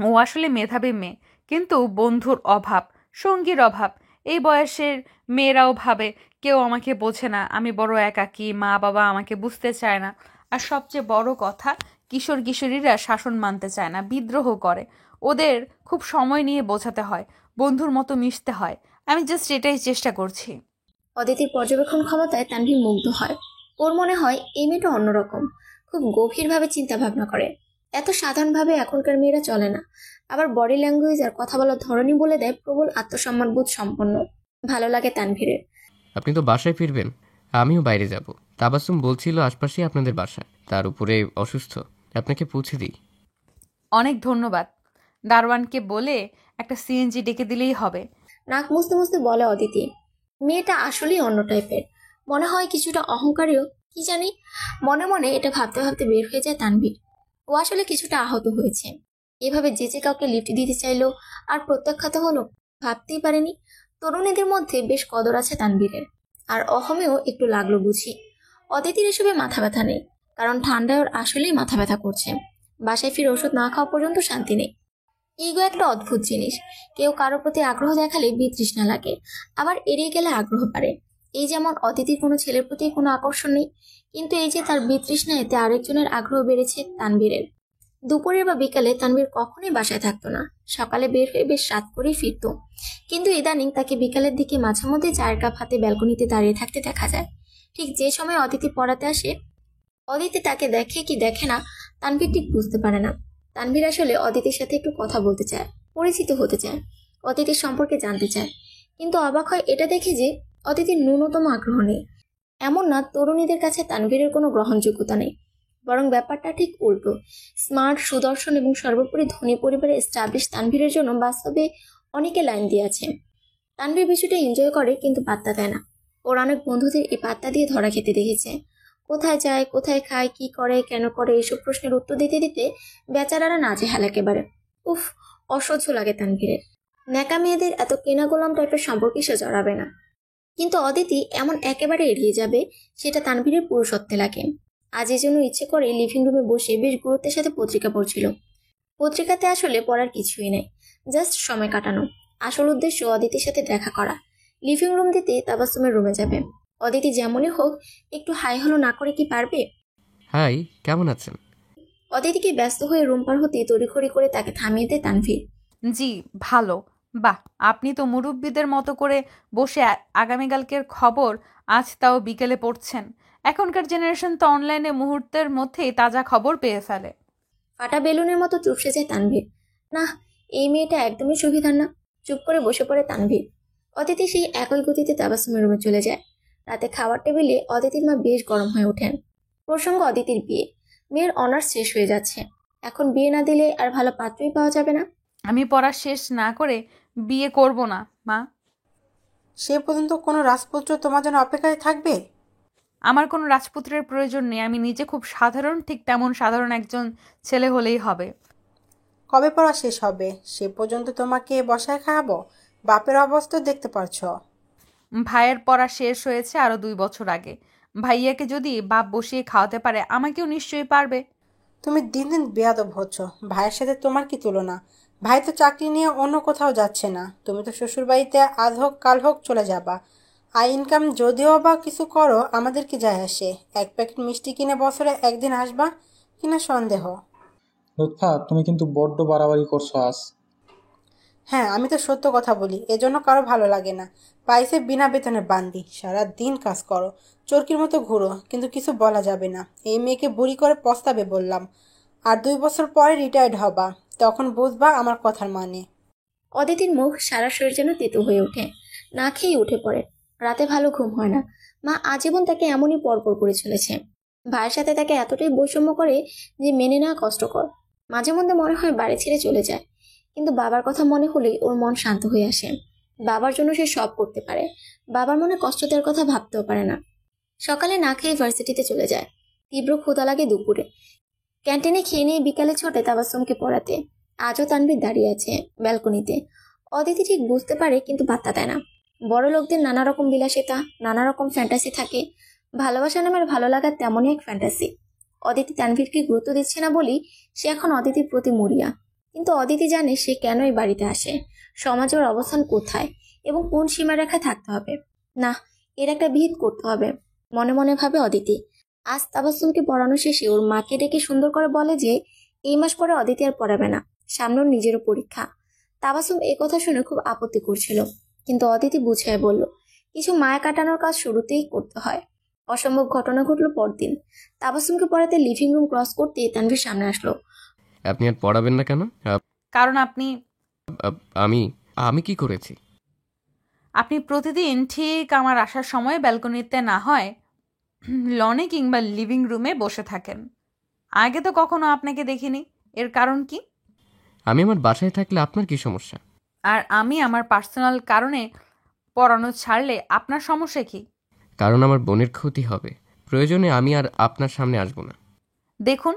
ও আসলে মেধাবী মেয়ে, কিন্তু বন্ধুর অভাব, সঙ্গীর অভাব। এই বয়সের মেয়েরাও ভাবে কেউ আমাকে বোঝে না, আমি বড় একাকী, মা বাবা আমাকে বুঝতে চায় না। আর সবচেয়ে বড় কথা, কিশোর কিশোরীরা শাসন মানতে চায় না, বিদ্রোহ করে। ওদের খুব সময় নিয়ে বোঝাতে হয়, বন্ধুর মতো মিশতে হয়। আমি জাস্ট এটাই চেষ্টা করছি। অদিতির পর্যবেক্ষণ ক্ষমতায় তানভীর মুগ্ধ হয়। ওর মনে হয় এই মেয়েটা অন্যরকম, খুব গভীরভাবে চিন্তা ভাবনা করে। এত সাধারণভাবে এখনকার মেয়েরা চলে না। আবার বডি ল্যাঙ্গুয়েজ আর কথা বলার ধরনই বলে দেয় প্রবল আত্মসম্মানবোধ সম্পন্ন। ভালো লাগে তানভীরের। আপনি তো বাসায় ফিরবেন, আমিও বাইরে যাব। তাবাসসুম বলছিল আশপাশেই আপনাদের বাসা, তার উপরে অসুস্থ। আপনাকে পৌঁছে দিই। অনেক ধন্যবাদ। দারোয়ানকে বলে একটা সিএনজি ডেকে দিলেই হবে। নাক মুছতে মুছতে বলে অদিতি। মেয়েটা আসলেই অন্য টাইপের, মনে হয় কিছুটা অহংকারীও, কি জানি। মনে মনে এটা ভাবতে ভাবতে বের হয়ে যায় তানভীর। ও আসলে কিছুটা আহত হয়েছে। এভাবে যে কাউকে লিফট দিতে চাইলো আর প্রত্যাখ্যাত হলো, ভাবতেই পারেনি। তরুণীদের মধ্যে বেশ কদর আছে তানভীরের, আর অহমেও একটু লাগলো বুঝি। অদিতির এসবে মাথা ব্যথা নেই, কারণ ঠান্ডায় ওর আসলেই মাথা ব্যথা করছে। বাসায় ফিরে ওষুধ না খাওয়া পর্যন্ত শান্তি নেই। ইগো একটা অদ্ভুত জিনিস। কেউ কারোর প্রতি আগ্রহ দেখালে বিতৃষ্ণা লাগে, আবার এড়িয়ে গেলে আগ্রহ বাড়ে। এই যেমন অদিতির কোনো ছেলের প্রতি কোনো আকর্ষণ নেই, কিন্তু এই যে তার বিতৃষ্ণা, এতে আরেকজনের আগ্রহ বেড়েছে তানভীরের। দুপুরে বা বিকালে তানভীর কখনোই বাসায় থাকতো না। সকালে বের হয়ে বেশ রাত করেই ফিরতো, কিন্তু ইদানিং তাকে বিকালের দিকে মাঝে মধ্যে চায়ের কাপ হাতে ব্যালকনিতে দাঁড়িয়ে থাকতে দেখা যায়। ঠিক যে সময় অদিতি পড়াতে আসে, অদিতি তাকে দেখে কি দেখে না তানভীর ঠিক বুঝতে পারে না। তানভীর আসলে অদিতির সাথে একটু কথা বলতে চায়, পরিচিত হতে চায়, অদিতির সম্পর্কে জানতে চায়। কিন্তু অবাক হয় এটা দেখে যে অদিতির ন্যূনতম আগ্রহ নেই। এমন না তরুণীদের কাছে তানভীরের কোনো গ্রহণযোগ্যতা নেই, বরং ব্যাপারটা ঠিক উল্টো। স্মার্ট, সুদর্শন এবং সর্বোপরি ধনী পরিবারে এস্টাবলিশ তানভীরের জন্য বাস্তবে অনেকে লাইন দিয়ে আছে। তানভীর বিষয়টা এনজয় করে, কিন্তু পাত্তা দেয় না। ওর অনেক বন্ধুদের এই পাত্তা দিয়ে ধরা খেতে দেখেছে। কোথায় যায়, কোথায় খায়, কি করে, কেন করে, এসব প্রশ্নের উত্তর দিতে দিতে বেচারারা নাজেহাল একেবারে। উফ, অসহ্য লাগে তানভীরের। ন্যাকা মেয়েদের এত কেনা গোলাম টাইপের সম্পর্কে সে জড়াবে না, কিন্তু অদিতি এমন একেবারে এড়িয়ে যাবে, সেটা তানভীরের পুরুষত্বে লাগে। আজ এই জন্য ইচ্ছে করে লিভিং রুমে বসে বেশ গুরুত্বের সাথে পত্রিকা পড়ছিল। পত্রিকাতে আসলে পড়ার কিছুই নেই, জাস্ট সময় কাটানো। আসল উদ্দেশ্য অদিতির সাথে দেখা করা। লিভিং রুম দিতে তাবাসসুমের রুমে যাবে। অদিতি যেমনই হোক একটু হাই হলো না করে কি পারবে? হাই, কেমন আছেন? অদিতিকে ব্যস্ত হয়ে রুম পার হতে তড়িঘড়ি করে তাকে থামিয়ে দেয় তানভীর। জি ভালো। বাহ, আপনি তো মুরব্বীদের মতো করে বসে আগামীকালকের খবর আজ তাও বিকেলে পড়ছেন। এখনকার জেনারেশন তো অনলাইনে মুহূর্তের মধ্যেই তাজা খবর পেয়ে ফেলে। ফাটা বেলুনের মতো চুপসে যায় তানভীর। না, এই মেয়েটা একদমই সুবিধার না। চুপ করে বসে পড়ে তানভীর। অদিতি সেই একই গতিতে তাবাসসুমের রুমে চলে যায়। রাতে খাওয়ার টেবিলে অদিতির মা বেশ গরম হয়ে ওঠেন। প্রসঙ্গ অদিতির বিয়ে। মেয়ের অনার্স শেষ হয়ে যাচ্ছে, এখন বিয়ে না দিলে আর ভালো পাত্রই পাওয়া যাবে না। আমি পড়া শেষ না করে বিয়ে করব না মা। সে পর্যন্ত কোনো রাজপুত্র তোমার জন্য অপেক্ষায় থাকবে? আমার কোনো রাজপুত্রের প্রয়োজন নেই, আমি নিজে খুব সাধারণ, ঠিক তেমন সাধারণ একজন ছেলে হলেই হবে। কবে পড়া শেষ হবে? সে পর্যন্ত তোমাকে বসায় খাওয়াবো? বাপের অবস্থা দেখতে পারছ। ভাইয়ের পড়া শেষ হয়েছে আরো 2 বছর আগে। ভাইয়াকে যদি বাপ বসিয়ে খাওয়াতে পারে, আমাকেও নিশ্চয়ই পারবে। তুমি দিন দিন বেয়াদব হচ্ছ। ভাইয়ের সাথে তোমার কি তুলনা? ভাই তো চাকরি নিয়ে অন্য কোথাও যাচ্ছে না, তুমি তো শ্বশুরবাড়িতে আজ হোক কাল হোক চলে যাবা। আর ইনকাম যদিও বা কিছু করো, আমাদের কি যায় আসে? 1 প্যাকেট মিষ্টি কিনে বছরে একদিন আসবা কিনা সন্দেহ। লুৎফা, তুমি কিন্তু বড্ড বাড়াবাড়ি করছো আজ। হ্যাঁ, আমি তো সত্য কথা বলি, এজন্য কারো ভালো লাগে না। পাইছে বিনা বেতনের বান্দি, সারা দিন কাজ করো, চরকির মতো ঘুরো, কিন্তু কিছু বলা যাবে না। এই মেয়েকে বুড়ি করে পস্তাবে বললাম। আর 2 বছর পরে রিটায়ার্ড হবা, তখন বুঝবা আমার কথার মানে। অদিতির মুখ সারা শরীর যেন তেতো হয়ে ওঠে। না খেয়ে উঠে পড়ে। রাতে ভালো ঘুম হয় না। মা আজীবন তাকে এমনই পরপর করে চলেছে। ভাইয়ের সাথে তাকে এতটাই বৈষম্য করে যে মেনে নেওয়া কষ্টকর। মাঝে মধ্যে মনে হয় বাড়ি ছেড়ে চলে যায়, কিন্তু বাবার কথা মনে হলেই ওর মন শান্ত হয়ে আসে। বাবার জন্য সে সব করতে পারে, বাবার মনে কষ্ট দেওয়ার কথা ভাবতেও পারে না। সকালে না খেয়ে ভার্সিটিতে চলে যায়। তীব্র ক্ষুধা লাগে দুপুরে। ক্যান্টিনে খেয়ে নিয়ে বিকালে ছোটে তাবাসসুমকে পড়াতে। আজও তানভীর দাঁড়িয়ে আছে ব্যালকনিতে। অদিতি ঠিক বুঝতে পারে, কিন্তু পাত্তা দেয় না। বড় লোকদের নানা রকম বিলাসিতা, নানা রকম ফ্যান্টাসি থাকে। ভালোবাসা নামের ভালো লাগার তেমনই এক ফ্যান্টাসি। অদিতি তানভীরকে গুরুত্ব দিচ্ছে না বলেই সে এখন অদিতির প্রতি মরিয়া। কিন্তু অদিতি জানে সে কেন এই বাড়িতে আসে, সমাজের অবস্থান কোথায় এবং কোন সীমারেখায় থাকতে হবে। না, এর একটা বিহিত করতে হবে, মনে মনে ভাবে অদিতি। আজ তাবাসসুমকে পড়ানো শেষে ওর মাকে ডেকে সুন্দর করে বলে যে এই মাস পরে অদিতি আর পড়াবে না, সামনে ওর নিজেরও পরীক্ষা। তাবাসসুম এই কথা শুনে খুব আপত্তি করছিল, কিন্তু অদিতি বুঝিয়ে বলল কিছু মায়া কাটানোর কাজ শুরুতেই করতে হয়। অসম্ভব ঘটনা ঘটলো পরদিন। তাবাসসুমকে পড়াতে লিভিং রুম ক্রস করতে তানভীর সামনে আসলো। আপনি আর পড়াবেন না কেন? কারণ আপনি আমি আমি কি করেছি? আপনি প্রতিদিন ঠিক আমার আসার সময় ব্যালকনিতে না হয় লনে কিংবা লিভিং রুমে বসে থাকেন। আগে তো কখনো আপনাকে দেখিনি। এর কারণ কি? আমি আমার বাসায় থাকলে আপনার কি সমস্যা? আর আমি আমার পার্সোনাল কারণে পড়ানো ছাড়লে আপনার সমস্যা কি? কারণ আমার বোনের ক্ষতি হবে। প্রয়োজনে আমি আর আপনার সামনে আসব না। দেখুন,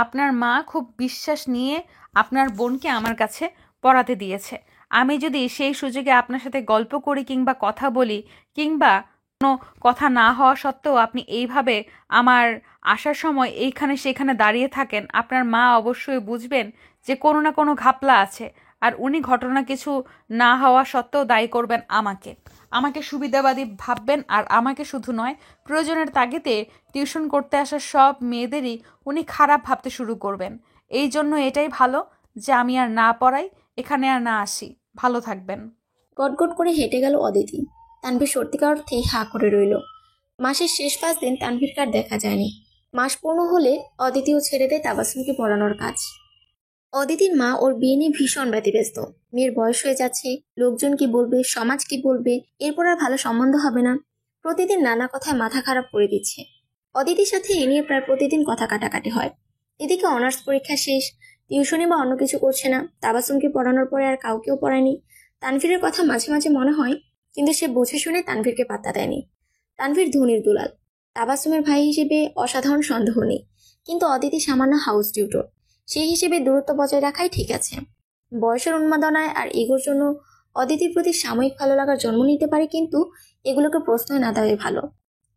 আপনার মা খুব বিশ্বাস নিয়ে আপনার বোনকে আমার কাছে পড়াতে দিয়েছে। আমি যদি সেই সুযোগে আপনার সাথে গল্প করি কিংবা কথা বলি, কিংবা কোনো কথা না হওয়া সত্ত্বেও আপনি এইভাবে আমার আসার সময় এইখানে সেখানে দাঁড়িয়ে থাকেন, আপনার মা অবশ্যই বুঝবেন যে কোনো না কোনো ঘাপলা আছে। আর উনি ঘটনা কিছু না হওয়া সত্ত্বেও দায়ী করবেন আমাকে সুবিধাবাদী ভাববেন। আর আমাকে শুধু নয়, প্রয়োজনের তাগিদে টিউশন করতে আসা সব মেয়েদেরই উনি খারাপ ভাবতে শুরু করবেন। এই জন্য এটাই ভালো যে আমি আর না পড়াই, এখানে আর না আসি। ভালো থাকবেন। গটগট করে হেঁটে গেল অদিতি। তানভীর সত্যিকার অর্থেই হাঁ করে রইল। মাসের শেষ 5 দিন তানভীরকে আর দেখা যায়নি। মাস পূর্ণ হলে অদিতিও ছেড়ে দেয় তাবাসসুমকে পড়ানোর কাজ। অদিতির মা ওর বিয়ে নিয়ে ভীষণ ব্যতিব্যস্ত। মেয়ের বয়স হয়ে যাচ্ছে, লোকজন কি বলবে, সমাজ কি বলবে, এরপর আর ভালো সম্বন্ধ হবে না। প্রতিদিন নানা কথায় মাথা খারাপ করে দিচ্ছে। অদিতির সাথে এ নিয়ে প্রায় প্রতিদিন কথা কাটাকাটি হয়। এদিকে অনার্স পরীক্ষা শেষ, টিউশনি বা অন্য কিছু করছে না। তাবাসসুমকে পড়ানোর পরে আর কাউকেও পড়ায়নি। তানভীরের কথা মাঝে মাঝে মনে হয়, কিন্তু সে বুঝে শুনে তানভীরকে পাত্তা দেয়নি। তানভীর ধনির দুলাল, তাবাসসুমের ভাই হিসেবে অসাধারণ সন্দেহ নেই, কিন্তু অদিতি সামান্য হাউস টিউটর, সেই হিসেবে দূরত্ব বজায় রাখাই ঠিক আছে। বয়সের উন্মাদনায় আর ইগোর জন্য অদিতির প্রতি সাময়িক ভালো লাগার জন্ম নিতে পারে, কিন্তু এগুলোকে প্রশ্রয় না দেওয়াই ভালো।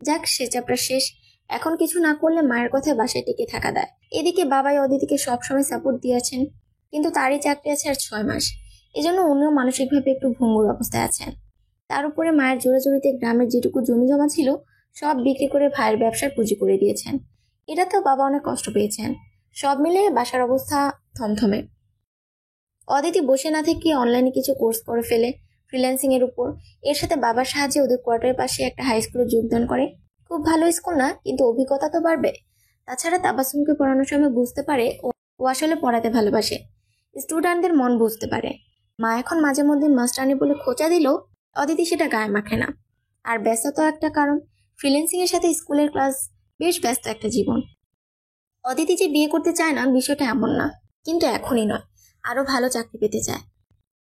যাক, সে চ্যাপ্টার শেষ। এখন কিছু না করলে মায়ের কথায় বাসায় টিকে থাকা দেয়। এদিকে বাবাই অদিতিকে সবসময় সাপোর্ট দিয়েছেন, কিন্তু তারই চাকরি আছে আর 6 মাস। এজন্য উনিও মানসিকভাবে একটু ভঙ্গুর অবস্থায় আছেন। তার উপরে মায়ের জোরাজুরিতে গ্রামের যেটুকু জমি জমা ছিল সব বিক্রি করে ভাইয়ের ব্যবসার পুঁজি করে দিয়েছেন। এটাতেও বাবা অনেক কষ্ট পেয়েছেন। সব মিলে বাসার অবস্থা থমথমে। অদিতি বসে না থেকে অনলাইনে কিছু কোর্স করে ফেলে ফ্রিল্যান্সিং এর উপর। এর সাথে বাবার সাহায্যে ওদের কোয়ার্টারের পাশে একটা হাই স্কুলে যোগদান করে। খুব ভালো স্কুল না, কিন্তু অভিজ্ঞতা তো বাড়বে। তাছাড়া তাবাসসুমকে পড়ানোর সময় বুঝতে পারে ও আসলে পড়াতে ভালোবাসে, স্টুডেন্টদের মন বুঝতে পারে। মা এখন মাঝে মধ্যে মাস্টারনি বলে খোঁচা দিলেও অদিতি সেটা গায়ে মাখে না। আর ব্যস্ততা একটা কারণ, ফ্রিল্যান্সিং এর সাথে স্কুলের ক্লাস, বেশ ব্যস্ত একটা জীবন। অদিতি যে বিয়ে করতে চায় না বিষয়টা এমন না, কিন্তু এখনই নয়, আরো ভালো চাকরি পেতে চায়,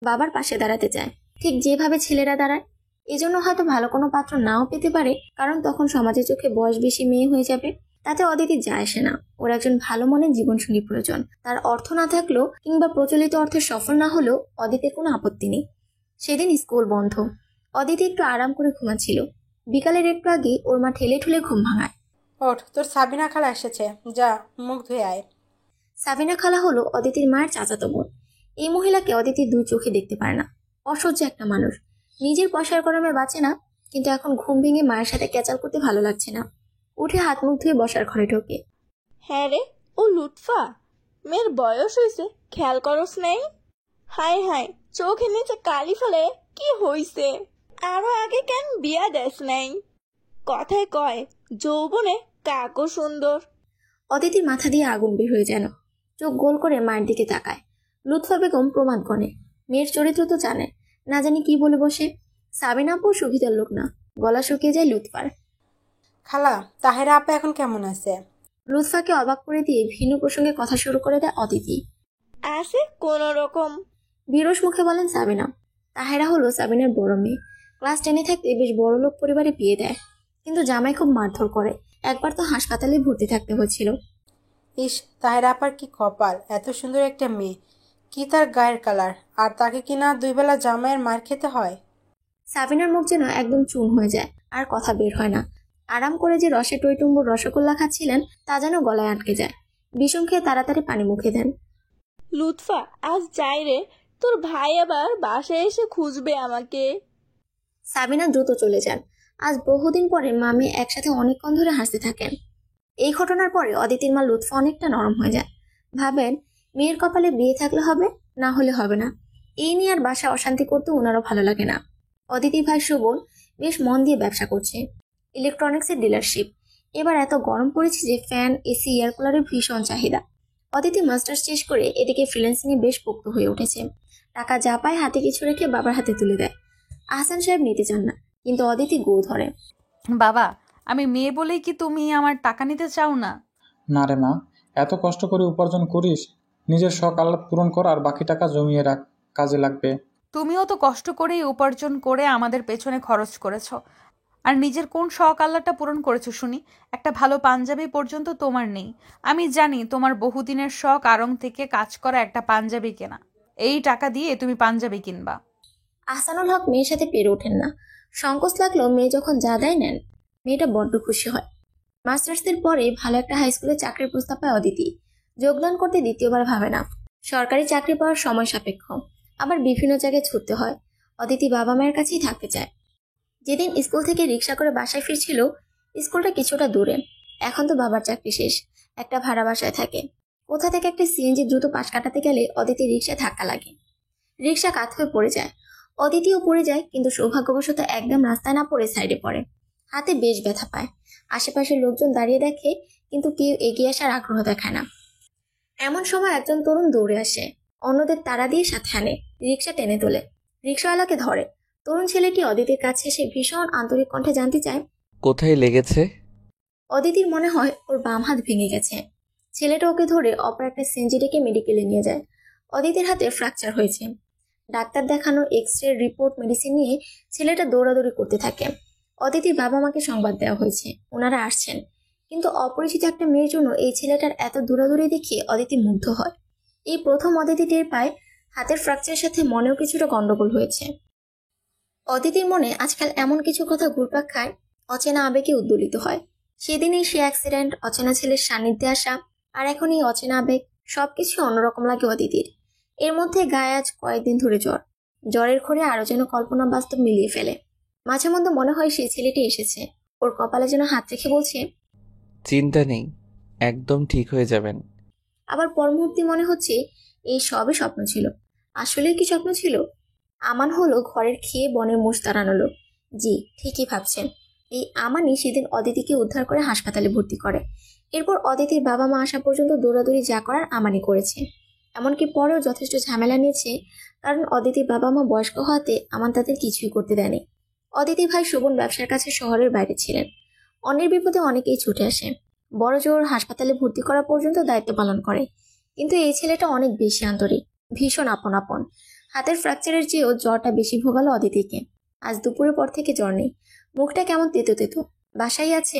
বাবার পাশে দাঁড়াতে চায়, ঠিক যেভাবে ছেলেরা দাঁড়ায়। এজন্য হয়তো ভালো কোনো পাত্র নাও পেতে পারে, কারণ তখন সমাজের চোখে বয়স বেশি মেয়ে হয়ে যাবে। তাতে অদিতি যায় আসে না। ওর একজন ভালো মনের জীবনসঙ্গী প্রয়োজন। তার অর্থ না থাকলেও কিংবা প্রচলিত অর্থে সফল না হলেও অদিতির কোনো আপত্তি নেই। সেদিন স্কুল বন্ধ। অদিতি একটু আরাম করে ঘুমাচ্ছিল। বিকালের একটু আগে ওর মা ঠেলে ঠুলে ঘুম ভাঙায়। ওঠ, তোর সাবিনা খালা এসেছে, যা মুখ ধুয়ে আয়। সাবিনা খালা হলো অদিতির মায়ের চাচাতো বোন। এই মহিলাকে অদিতি দুই চোখে দেখতে পারে না। অসহ্য একটা মানুষ, নিজের পয়সার গরমে বাঁচে না, কিন্তু এখন ঘুম ভেঙে মায়ের সাথে ক্যাচাল করতে ভালো লাগছে না। উঠে হাত মুখ ধুয়ে বসার ঘরে ঢোকে। হ্যাঁ রে, ও লুৎফা, মেয়ের বয়স হয়েছে, খেয়াল করস নেই? হাই হাই, চোখের নিচে কালি ফেলে কি হইছে? আরো আগে কেন বিয়া দেশ নাই? কথায় কয় যৌবনে কাকও সুন্দর। অদিতির মাথা দিয়ে আগুন বের হয়ে যেন, চোখ গোল করে মায়ের দিকে তাকায়। লুৎফা বেগম প্রমাদ গণে, মেয়ের চরিত্র তো জানে না, জানি কি বলে বসে। সাবিনা আপু সুবিধার লোক না, গলা শুকিয়ে যায় লুৎফার। খালা, তাহেরা আপা এখন কেমন আছে? লুৎফাকে অবাক করে দিয়ে ভিন্ন প্রসঙ্গে কথা শুরু করে দেয় অদিতি। আছে কোন রকম, বিরস মুখে বলেন সাবিনা। তাহেরা হলো সাবিনার বড় মেয়ে। ক্লাস 10-এ থাকতে বেশ বড় লোক পরিবারে বিয়ে দেয়, কিন্তু জামাই খুব মারধর করে। একবার তো হাসপাতালে ভর্তি থাকতে হয়েছিল। ইস, তাহেরা আপার কি কপাল, এত সুন্দর একটা মেয়ে, কি তার গায়ের কালার, আর তাকে কিনা 2 বেলা জামাইয়ের মার খেতে হয়। সাবিনার মুখ যেন একদম চুন হয়ে যায়, আর কথা বের হয় না। আরাম করে যে রসে টইটুম্বুর রসগোল্লা খাচ্ছিলেন তা যেন গলায় আটকে যায়। বিষম খেয়ে তাড়াতাড়ি পানি মুখে দেন। লুৎফা, আজ যাই রে, তোর ভাই আবার বাসায় এসে খুঁজবে আমাকে। সাবিনা দ্রুত চলে যান। আজ বহুদিন পরে মা মেয়ে একসাথে অনেকক্ষণ ধরে হাসতে থাকেন। এই ঘটনার পরে অদিতির মা লুৎফা অনেকটা নরম হয়ে যায়। ভাবেন, মেয়ের কপালে বিয়ে থাকলে হবে, না হলে হবে না। এই নিয়ে আর বাসা অশান্তি করতে ওনারও ভালো লাগে না। অদিতি ভাই সুবল বেশ মন দিয়ে ব্যবসা করছে, ইলেকট্রনিক্সের ডিলারশিপ। এবার এত গরম পড়েছে যে ফ্যান, এসি, এয়ার কুলারের ভীষণ চাহিদা। অদিতি মাস্টার্স শেষ করে এদিকে ফ্রিল্যান্সিং এ বেশ পোক্ত হয়ে উঠেছে। টাকা যা পায় হাতে কিছু রেখে বাবার হাতে তুলে দেয়। আহসান সাহেব নিতে চান না, কিন্তু অদিতি গো ধরে। বাবা, আমি মেয়ে বলেই কি তুমি আমার টাকা নিতে চাও না? না রে মা, এত কষ্ট করে উপার্জন করিস, নিজের শখ আহ্লাদ পূরণ কর আর বাকি টাকা জমিয়ে রাখ, কাজে লাগবে। তুমিও তো কষ্ট করেই উপার্জন করে আমাদের পেছনে খরচ করেছো, আর নিজের কোন শখ আহ্লাদটা পূরণ করেছো শুনি? একটা ভালো পাঞ্জাবি পর্যন্ত তোমার নেই। আমি জানি তোমার বহুদিনের শখ আড়ং থেকে কাজ করা একটা পাঞ্জাবি কেনা। এই টাকা দিয়ে তুমি পাঞ্জাবি কিনবা। আহসানুল হক মেয়ের সাথে পেরে ওঠেন না। সংকোচ লাগলেও মেয়ে যখন যা দেয় নেন। মেয়েটা বড্ড খুশি হয়। মাস্টার্সের পরে ভালো একটা হাই স্কুলে চাকরির প্রস্তাব পায় অদিতি। যোগদান করতে দ্বিতীয়বার ভাবে না। সরকারি চাকরি পাওয়ার সময় সাপেক্ষ, আবার বিভিন্ন জায়গায় ছুটতে হয়। অদিতি বাবা মায়ের কাছেই থাকতে চায়। যেদিন স্কুল থেকে রিক্সা করে বাসায় ফিরছিল, স্কুলটা কিছুটা দূরে। এখন তো বাবার চাকরি শেষ, একটা ভাড়া বাসায় থাকে। কোথা থেকে একটা সিএনজি দ্রুত পাশ কাটাতে গেলে অদিতি রিক্সায় ধাক্কা লাগে। রিক্সা কাত হয়ে পড়ে যায়। অদিতিও পড়ে যায়, কিন্তু সৌভাগ্যবশত একদম রাস্তায় না পড়ে সাইডে পড়ে। হাতে বেশ ব্যথা পায়। আশেপাশের লোকজন দাঁড়িয়ে দেখে, কিন্তু কেউ এগিয়ে আসার আগ্রহ দেখায় না। এমন সময় একজন তরুণ দৌড়ে আসে, অন্যদের তাড়া দিয়ে সাথে আনে, রিক্সা টেনে তোলে, রিক্সাওয়ালাকে ধরে। তরুণ ছেলেটি অদিতির কাছে এসে ভীষণ আন্তরিক কণ্ঠে জানতে চায়, কোথায় লেগেছে? অদিতির মনে হয় ওর বাম হাত ভেঙে গেছে। ছেলেটা ওকে ধরে অপর একটা সিএনজি ডেকে মেডিকেলে নিয়ে যায়। অদিতির হাতে ফ্র্যাকচার হয়েছে। ডাক্তার দেখানো, এক্স-রে রিপোর্ট, মেডিসিন নিয়ে ছেলেটা দৌড়াদৌড়ি করতে থাকে। অদিতির বাবা মাকে সংবাদ দেওয়া হয়েছে, ওনারা আসছেন। কিন্তু অপরিচিত একটা মেয়ের জন্য এই ছেলেটার এত দৌড়াদৌড়ি দেখে অদিতি মুগ্ধ হয়। এই প্রথম অদিতি টের পায় হাতের ফ্র্যাকচারের সাথে মনেও কিছুটা গন্ডগোল হয়েছে। অদিতির মনে আজকাল এমন কিছু কথা ঘুরপাক খায়, অচেনা আবেগে উদ্দোলিত হয়। সেদিনই সে অ্যাক্সিডেন্ট, অচেনা ছেলের সান্নিধ্যে আসা, আর এখন এই অচেনা আবেগ, সবকিছু অন্যরকম লাগে অদিতির। এর মধ্যে গায়ে আজ কয়েকদিন ধরে জ্বর। জ্বরের ঘরে আরো যেন কল্পনা বাস্তব মিলিয়ে ফেলে। মাঝে মধ্যে মনে হয় সেই ছেলেটি এসেছে, ওর কপালে যেন হাত রেখে বলছে, চিন্তা নেই, একদম ঠিক হয়ে যাবেন। আবার পর মুহূর্তে মনে হচ্ছে এই সবই স্বপ্ন ছিল। আসলে কি স্বপ্ন ছিল? আমান হলো ঘরের খেয়ে বনের মোষ তাড়ানো লোক। জি, ঠিকই ভাবছেন। এই আমানই সেদিন অদিতিকে উদ্ধার করে হাসপাতালে ভর্তি করে। এরপর অদিতির বাবা মা আসা পর্যন্ত দৌড়াদৌড়ি যা করার আমানই করেছে। এমনকি পরেও যথেষ্ট ঝামেলা নিয়েছে, কারণ অদিতির বাবা মা বয়স্ক হওয়াতে আমান তাদের কিছুই করতে দেয়নি। অদিতি ভাই শোভন ব্যবসার কাছে শহরের বাইরে ছিলেন। অন্যের বিপদে অনেকেই ছুটে আসে, বড় জোর হাসপাতালে ভর্তি করা পর্যন্ত দায়িত্ব পালন করে। কিন্তু এই ছেলেটা অনেক বেশি আন্তরিক, ভীষণ আপন আপন। হাতের ফ্র্যাকচারের চেয়েও জ্বরটা বেশি ভোগালো অদিতিকে। আজ দুপুরের পর থেকে জ্বর নেই, মুখটা কেমন তেতো তেতো। বাসায় আছে,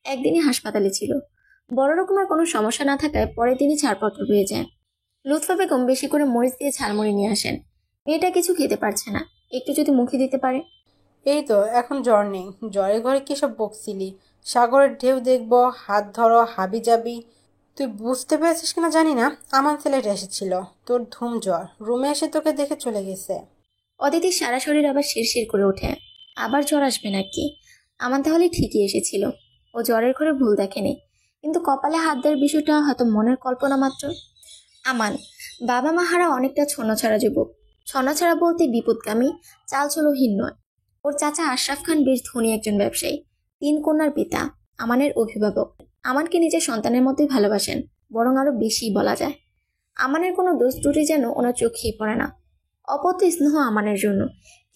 একদিনই হাসপাতালে ছিল। বড় রকমের কোনো সমস্যা না থাকায় পরের দিনই ছাড়পত্র পেয়ে যায়। লুৎফা বেগম বেশি করে মরিচ দিয়ে ঝালমুড়ি নিয়ে আসেন। মেয়েটা কিছু খেতে পারছে না, একটু যদি মুখে দিতে পারে। এই তো এখন জ্বর নেই, জ্বরের ঘরে কি সব বকছিলি? সাগরের ঢেউ দেখবো, হাত ধরো, হাবি যাবি। তুই বুঝতে পেরেছিস কিনা জানি না, আমার ছেলেটা এসেছিল, তোর ধুম জ্বর, রুমে এসে তোকে দেখে চলে গেছে। অদিতির সারা শরীর আবার শিরশির করে ওঠে। আবার জ্বর আসবে নাকি? আমার তাহলে ঠিকই এসেছিল। ও জ্বরের ঘরে ভুল দেখেনি, কিন্তু কপালে হাত দেওয়ার বিষয়টা হয়তো মনের কল্পনা মাত্র। আমান বাবা মা হারা অনেকটা ছন্নছাড়া যুবক। ছন্নছাড়া বলতে বিপদগামী, চালচলহীন নয়। ওর চাচা আশরাফ খান বেশ ধনী একজন ব্যবসায়ী, 3 কন্যার পিতা, আমানের অভিভাবক। আমানকে নিজের সন্তানের মতোই ভালোবাসেন, বরং আরো বেশি বলা যায়। আমানের কোনো দোষ ত্রুটি যেন ওনার চোখেই পড়ে না। অপত্য স্নেহ আমানের জন্য,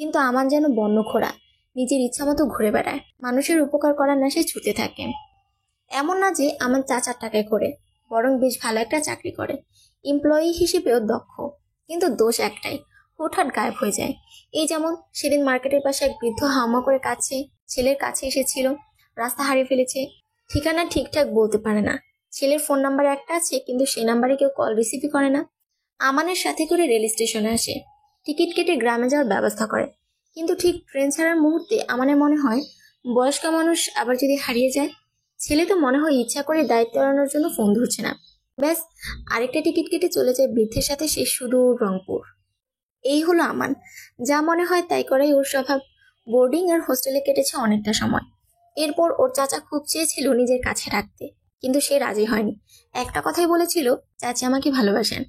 কিন্তু আমান যেন বন্যখোরা, নিজের ইচ্ছা মতো ঘুরে বেড়ায়, মানুষের উপকার করার নেশায় ছুটে থাকে। এমন না যে আমার চাচার টাকায় করে, বরং বেশ ভালো একটা চাকরি করে, এমপ্লয়ি হিসেবেও দক্ষ। কিন্তু দোষ একটাই, হুটহাট গায়েব হয়ে যায়। এই যেমন সেদিন মার্কেটের পাশে এক বৃদ্ধ হামা করে কাছে ছেলের কাছে এসেছিল, রাস্তা হারিয়ে ফেলেছে, ঠিকানা ঠিকঠাক বলতে পারে না। ছেলের ফোন নাম্বার একটা আছে, কিন্তু সেই নাম্বারে কেউ কল রিসিভই করে না। আমানের সাথে করে রেল স্টেশনে আসে, টিকিট কেটে গ্রামে যাওয়ার ব্যবস্থা করে। কিন্তু ঠিক ট্রেন ছাড়ার মুহূর্তে আমানের মনে হয়, বয়স্ক মানুষ আবার যদি হারিয়ে যায়। ছেলে তো মনে হয় ইচ্ছা করে দায়িত্ব এড়ানোর জন্য ফোন ধরছে না। ব্যাস, আরেকটা টিকিট কেটে চলে যায় বৃদ্ধের সাথে সে সুদূর রংপুর। এই হলো আমান, যা মনে হয় তাই করাই ওর স্বভাব। বোর্ডিং আর হোস্টেলে কেটেছে অনেকটা সময়। এরপর ওর চাচা খুব চেয়েছিল নিজের কাছে রাখতে, কিন্তু সে রাজি হয়নি। একটা কথাই বলেছিল, চাচি আমাকে ভালোবাসেন,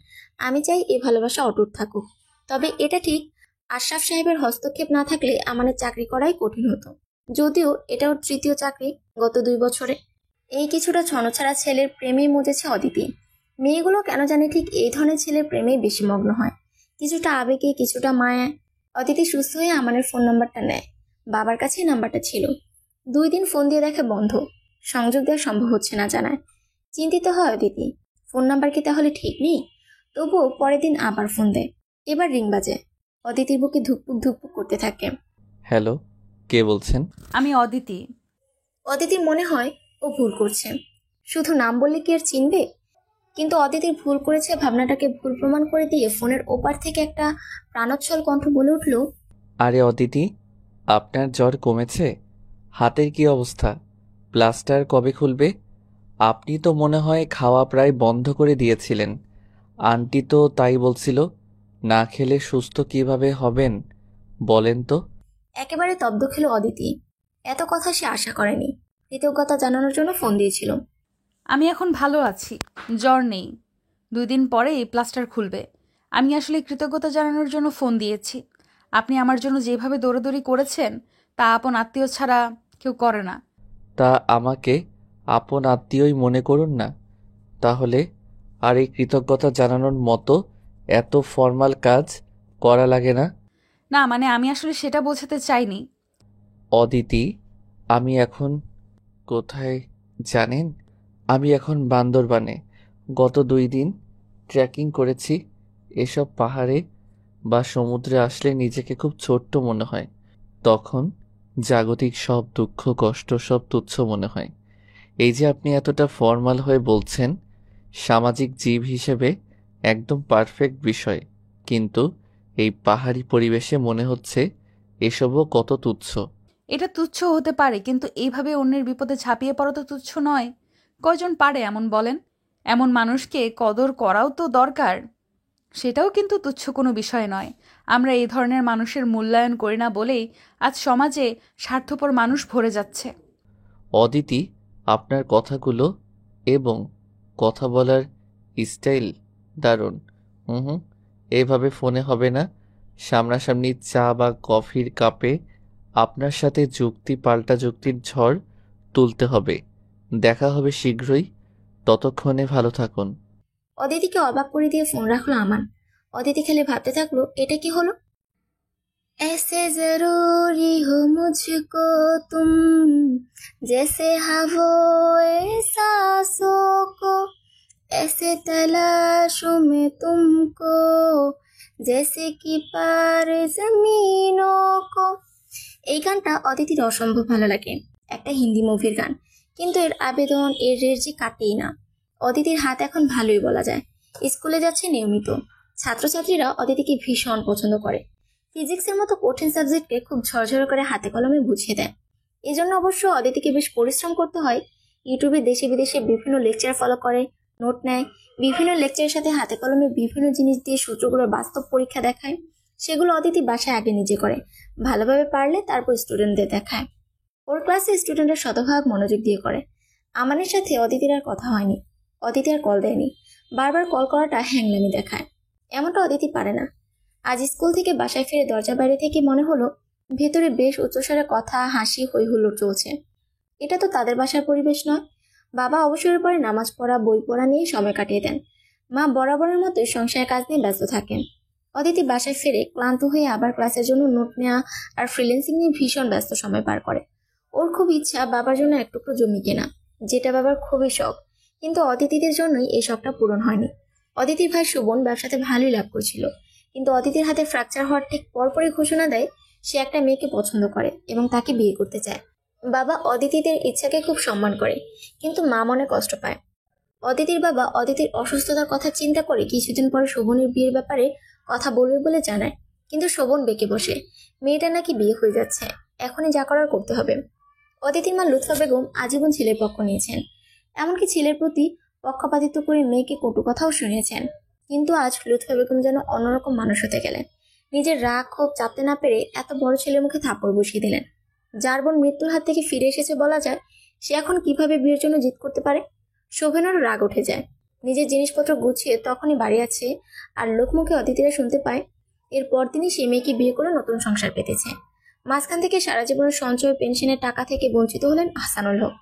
আমি চাই এই ভালোবাসা অটুট থাকুক। তবে এটা ঠিক, আশরাফ সাহেবের হস্তক্ষেপ না থাকলে আমাদের চাকরি করাই কঠিন হতো। যদিও এটা ওর 3য় চাকরি গত 2 বছরে। এই কিছুটা ছনছাড়া ছেলের প্রেমেই মজেছে অদিতি। মেয়েগুলো কেন জানি ঠিক এই ধরনের ছেলের প্রেমেই বেশি মগ্ন হয়, কিছুটা আবেগে, কিছুটা মায়ায়। অদিতি সুস্থ হয়ে আমানের ফোন নাম্বারটা নেয়, বাবার কাছেই নাম্বারটা ছিল। 2 দিন ফোন দিয়ে দেখে বন্ধ, সংযোগ দেওয়া সম্ভব হচ্ছে না জানায়। চিন্তিত হয় অদিতি, ফোন নাম্বার কি তাহলে ঠিক নেই? তবুও পরের দিন আবার ফোন দেয়, এবার রিং বাজে। অদিতির বুকে ধুকপুক ধুকপুক করতে থাকে। হ্যালো, কে বলছেন? আমি অদিতি। অদিতির মনে হয় ও ভুল করছে, শুধু নাম বললে কি আর চিনবে? কিন্তু অদিতির ভুল করেছে ভাবনাটাকে ভুল প্রমাণ করে দিয়ে ফোনের ওপার থেকে একটা প্রাণোচ্ছল কণ্ঠ বলে উঠল, আরে অদিতি, আপনার জ্বর কমেছে? হাতের কি অবস্থা? প্লাস্টার কবে খুলবে? আপনি তো মনে হয় খাওয়া প্রায় বন্ধ করে দিয়েছিলেন। আন্টি তো তাই বলছিল। না খেলে সুস্থ কিভাবে হবেন বলেন তো? একেবারে তব্দ খেল অদিতি। এত কথা সে আশা করেনি। কৃতজ্ঞতা জানানোর জন্য ফোন দিয়েছিল। আমি এখন ভালো আছি, জ্বর নেই। 2 দিন পরে এই প্লাস্টার খুলবে। আমি আসলে কৃতজ্ঞতা জানানোর জন্য ফোন দিয়েছি। আপনি আমার জন্য যেভাবে দৌড়াদৌড়ি করেছেন, তা আপন আত্মীয় ছাড়া কেউ করে না। তা আমাকে আপন আত্মীয়ই মনে করুন না তাহলে। আর এই কৃতজ্ঞতা জানানোর মতো এত ফর্মাল কাজ করা লাগে না। না মানে আমি আসলে সেটা বোঝাতে চাইনি। অদিতি, আমি এখন কোথায় জানেন? আমি এখন বান্দরবানে। গত 2 দিন ট্রেকিং করেছি। এসব পাহাড়ে বা সমুদ্রে আসলে নিজেকে খুব ছোট্ট মনে হয়। তখন জাগতিক সব দুঃখ কষ্ট সব তুচ্ছ মনে হয়। এই যে আপনি এতটা ফর্মাল হয়ে বলছেন, সামাজিক জীব হিসেবে একদম পারফেক্ট বিষয়, কিন্তু এই পাহাড়ি পরিবেশে মনে হচ্ছে এসবও কত তুচ্ছ। এটা তুচ্ছ হতে পারে, কিন্তু এইভাবে অন্যের বিপদে ঝাঁপিয়ে পড়া তো তুচ্ছ নয়। কয়জন পারে এমন বলেন? এমন মানুষকে কদর করাও তো দরকার। সেটাও কিন্তু তুচ্ছ কোনো বিষয় নয়। আমরা এই ধরনের মানুষের মূল্যায়ন করি না বলেই আজ সমাজে স্বার্থপর মানুষ ভরে যাচ্ছে। অদিতি, আপনার কথাগুলো এবং কথা বলার স্টাইল দারুণ। এভাবে ফোনে হবে না, সামনাসামনি চা বা কফির কাপে আপনার সাথে যুক্তি পাল্টা যুক্তির ঝড় তুলতে হবে। দেখা হবে শীঘ্রই, ততক্ষণে ভালো থাকুন। অদিতিকে অবাক করে দিয়ে ফোন রাখলো আমান। অদিতি খেলে ভাবতে থাকলো, এটা কি হলো? ऐसे जरूरी हो मुझको तुम जैसे हवाए सांसों को ऐसे तलाशूं मैं तुमको जैसे कि पार जमीनों को। এই গানটা অদিতির অসম্ভব ভালো লাগে। একটা হিন্দি মুভির গান, কিন্তু এর আবেদন, এর রের্জি কাটেই না। অদিতির হাত এখন ভালোই বলা যায়। স্কুলে যাচ্ছে নিয়মিত। ছাত্রছাত্রীরা অদিতিকে ভীষণ পছন্দ করে। ফিজিক্সের মতো কঠিন সাবজেক্টকে খুব ঝরঝরে করে হাতে কলমে বুঝিয়ে দেয়। এই জন্য অবশ্য অদিতিকে বেশ পরিশ্রম করতে হয়। ইউটিউবে দেশে বিদেশে বিভিন্ন লেকচার ফলো করে, নোট নেয়, বিভিন্ন লেকচারের সাথে হাতে কলমে বিভিন্ন জিনিস দিয়ে সূত্রগুলোর বাস্তব পরীক্ষা দেখায়। সেগুলো অদিতি বাসায় আগে নিজে করে, ভালোভাবে পারলে তারপর স্টুডেন্টদের দেখায়। ওর ক্লাসে স্টুডেন্টরা শতভাগ মনোযোগ দিয়ে করে। আমানের সাথে অদিতির আর কথা হয়নি। অদিতি আর কল দেয়নি। বারবার কল করাটা হ্যাংলামি দেখায়। এমনটা অদিতি পারে না। আজ স্কুল থেকে বাসায় ফিরে দরজা বাইরে থেকে মনে হলো ভেতরে বেশ উচ্চস্বরে কথা, হাসি, হই হুল্লোড় চলছে। এটা তো তাদের বাসার পরিবেশ নয়। বাবা অবসরের পরে নামাজ পড়া, বই পড়া নিয়ে সময় কাটিয়ে দেন। মা বরাবরের মতোই সংসারের কাজ নিয়ে ব্যস্ত থাকেন। অদিতি বাসায় ফিরে ক্লান্ত হয়ে আবার ক্লাসের জন্য নোট নেওয়া আর ফ্রিল্যান্সিং নিয়ে ভীষণ ব্যস্ত সময় পার করে। ওর খুব ইচ্ছা বাবার জন্য এক টুকরো জমি কেনা, যেটা বাবার খুবই শখ, কিন্তু অদিতিদের জন্যই এই শখটা পূরণ হয়নি। অদিতির ভাই সুবন ব্যবসাতে ভালোই লাভ করছিল, কিন্তু অদিতির হাতে ফ্র্যাকচার হওয়ার ঠিক পরপরই ঘোষণা দেয় সে একটা মেয়েকে পছন্দ করে এবং তাকে বিয়ে করতে চায়। বাবা অদিতিদের ইচ্ছাকে খুব সম্মান করে, কিন্তু মা মনে কষ্ট পায়। অদিতির বাবা অদিতির অসুস্থতার কথা চিন্তা করে কিছুদিন পরে শোভনের বিয়ের ব্যাপারে কথা বলবে বলে জানায়, কিন্তু শোভন বেঁকে বসে। মেয়েটা নাকি বিয়ে হয়ে যাচ্ছে, এখনই যা করার করতে হবে। অদিতির মা লুৎফা বেগম আজীবন ছেলের পক্ষ নিয়েছেন, এমনকি ছেলের প্রতি পক্ষপাতিত্ব করে মেয়েকে কটু কথাও শুনিয়েছেন। কিন্তু আজ লুৎফা বেগম যেন অন্যরকম মানুষ হতে গেলেন। নিজের রাগ ক্ষোভ চাপতে না পেরে এত বড় ছেলের মুখে থাপ্পড় বসিয়ে দিলেন। যার বোন মৃত্যুর হাত থেকে ফিরে এসেছে বলা যায়, সে এখন কিভাবে বিয়ের জন্য জিদ করতে পারে? শোভনেরও রাগ উঠে যায়। নিজের জিনিসপত্র গুছিয়ে তখনই বাড়ি আছে আর লোকমুখে অতিথিরা শুনতে পায় এর পরদিনই সে মেয়েকে বিয়ে করে নতুন সংসার পেতেছে। মাঝখান থেকে সারা জীবনের সঞ্চয় পেনশনের টাকা থেকে বঞ্চিত হলেন আহসানুল হক।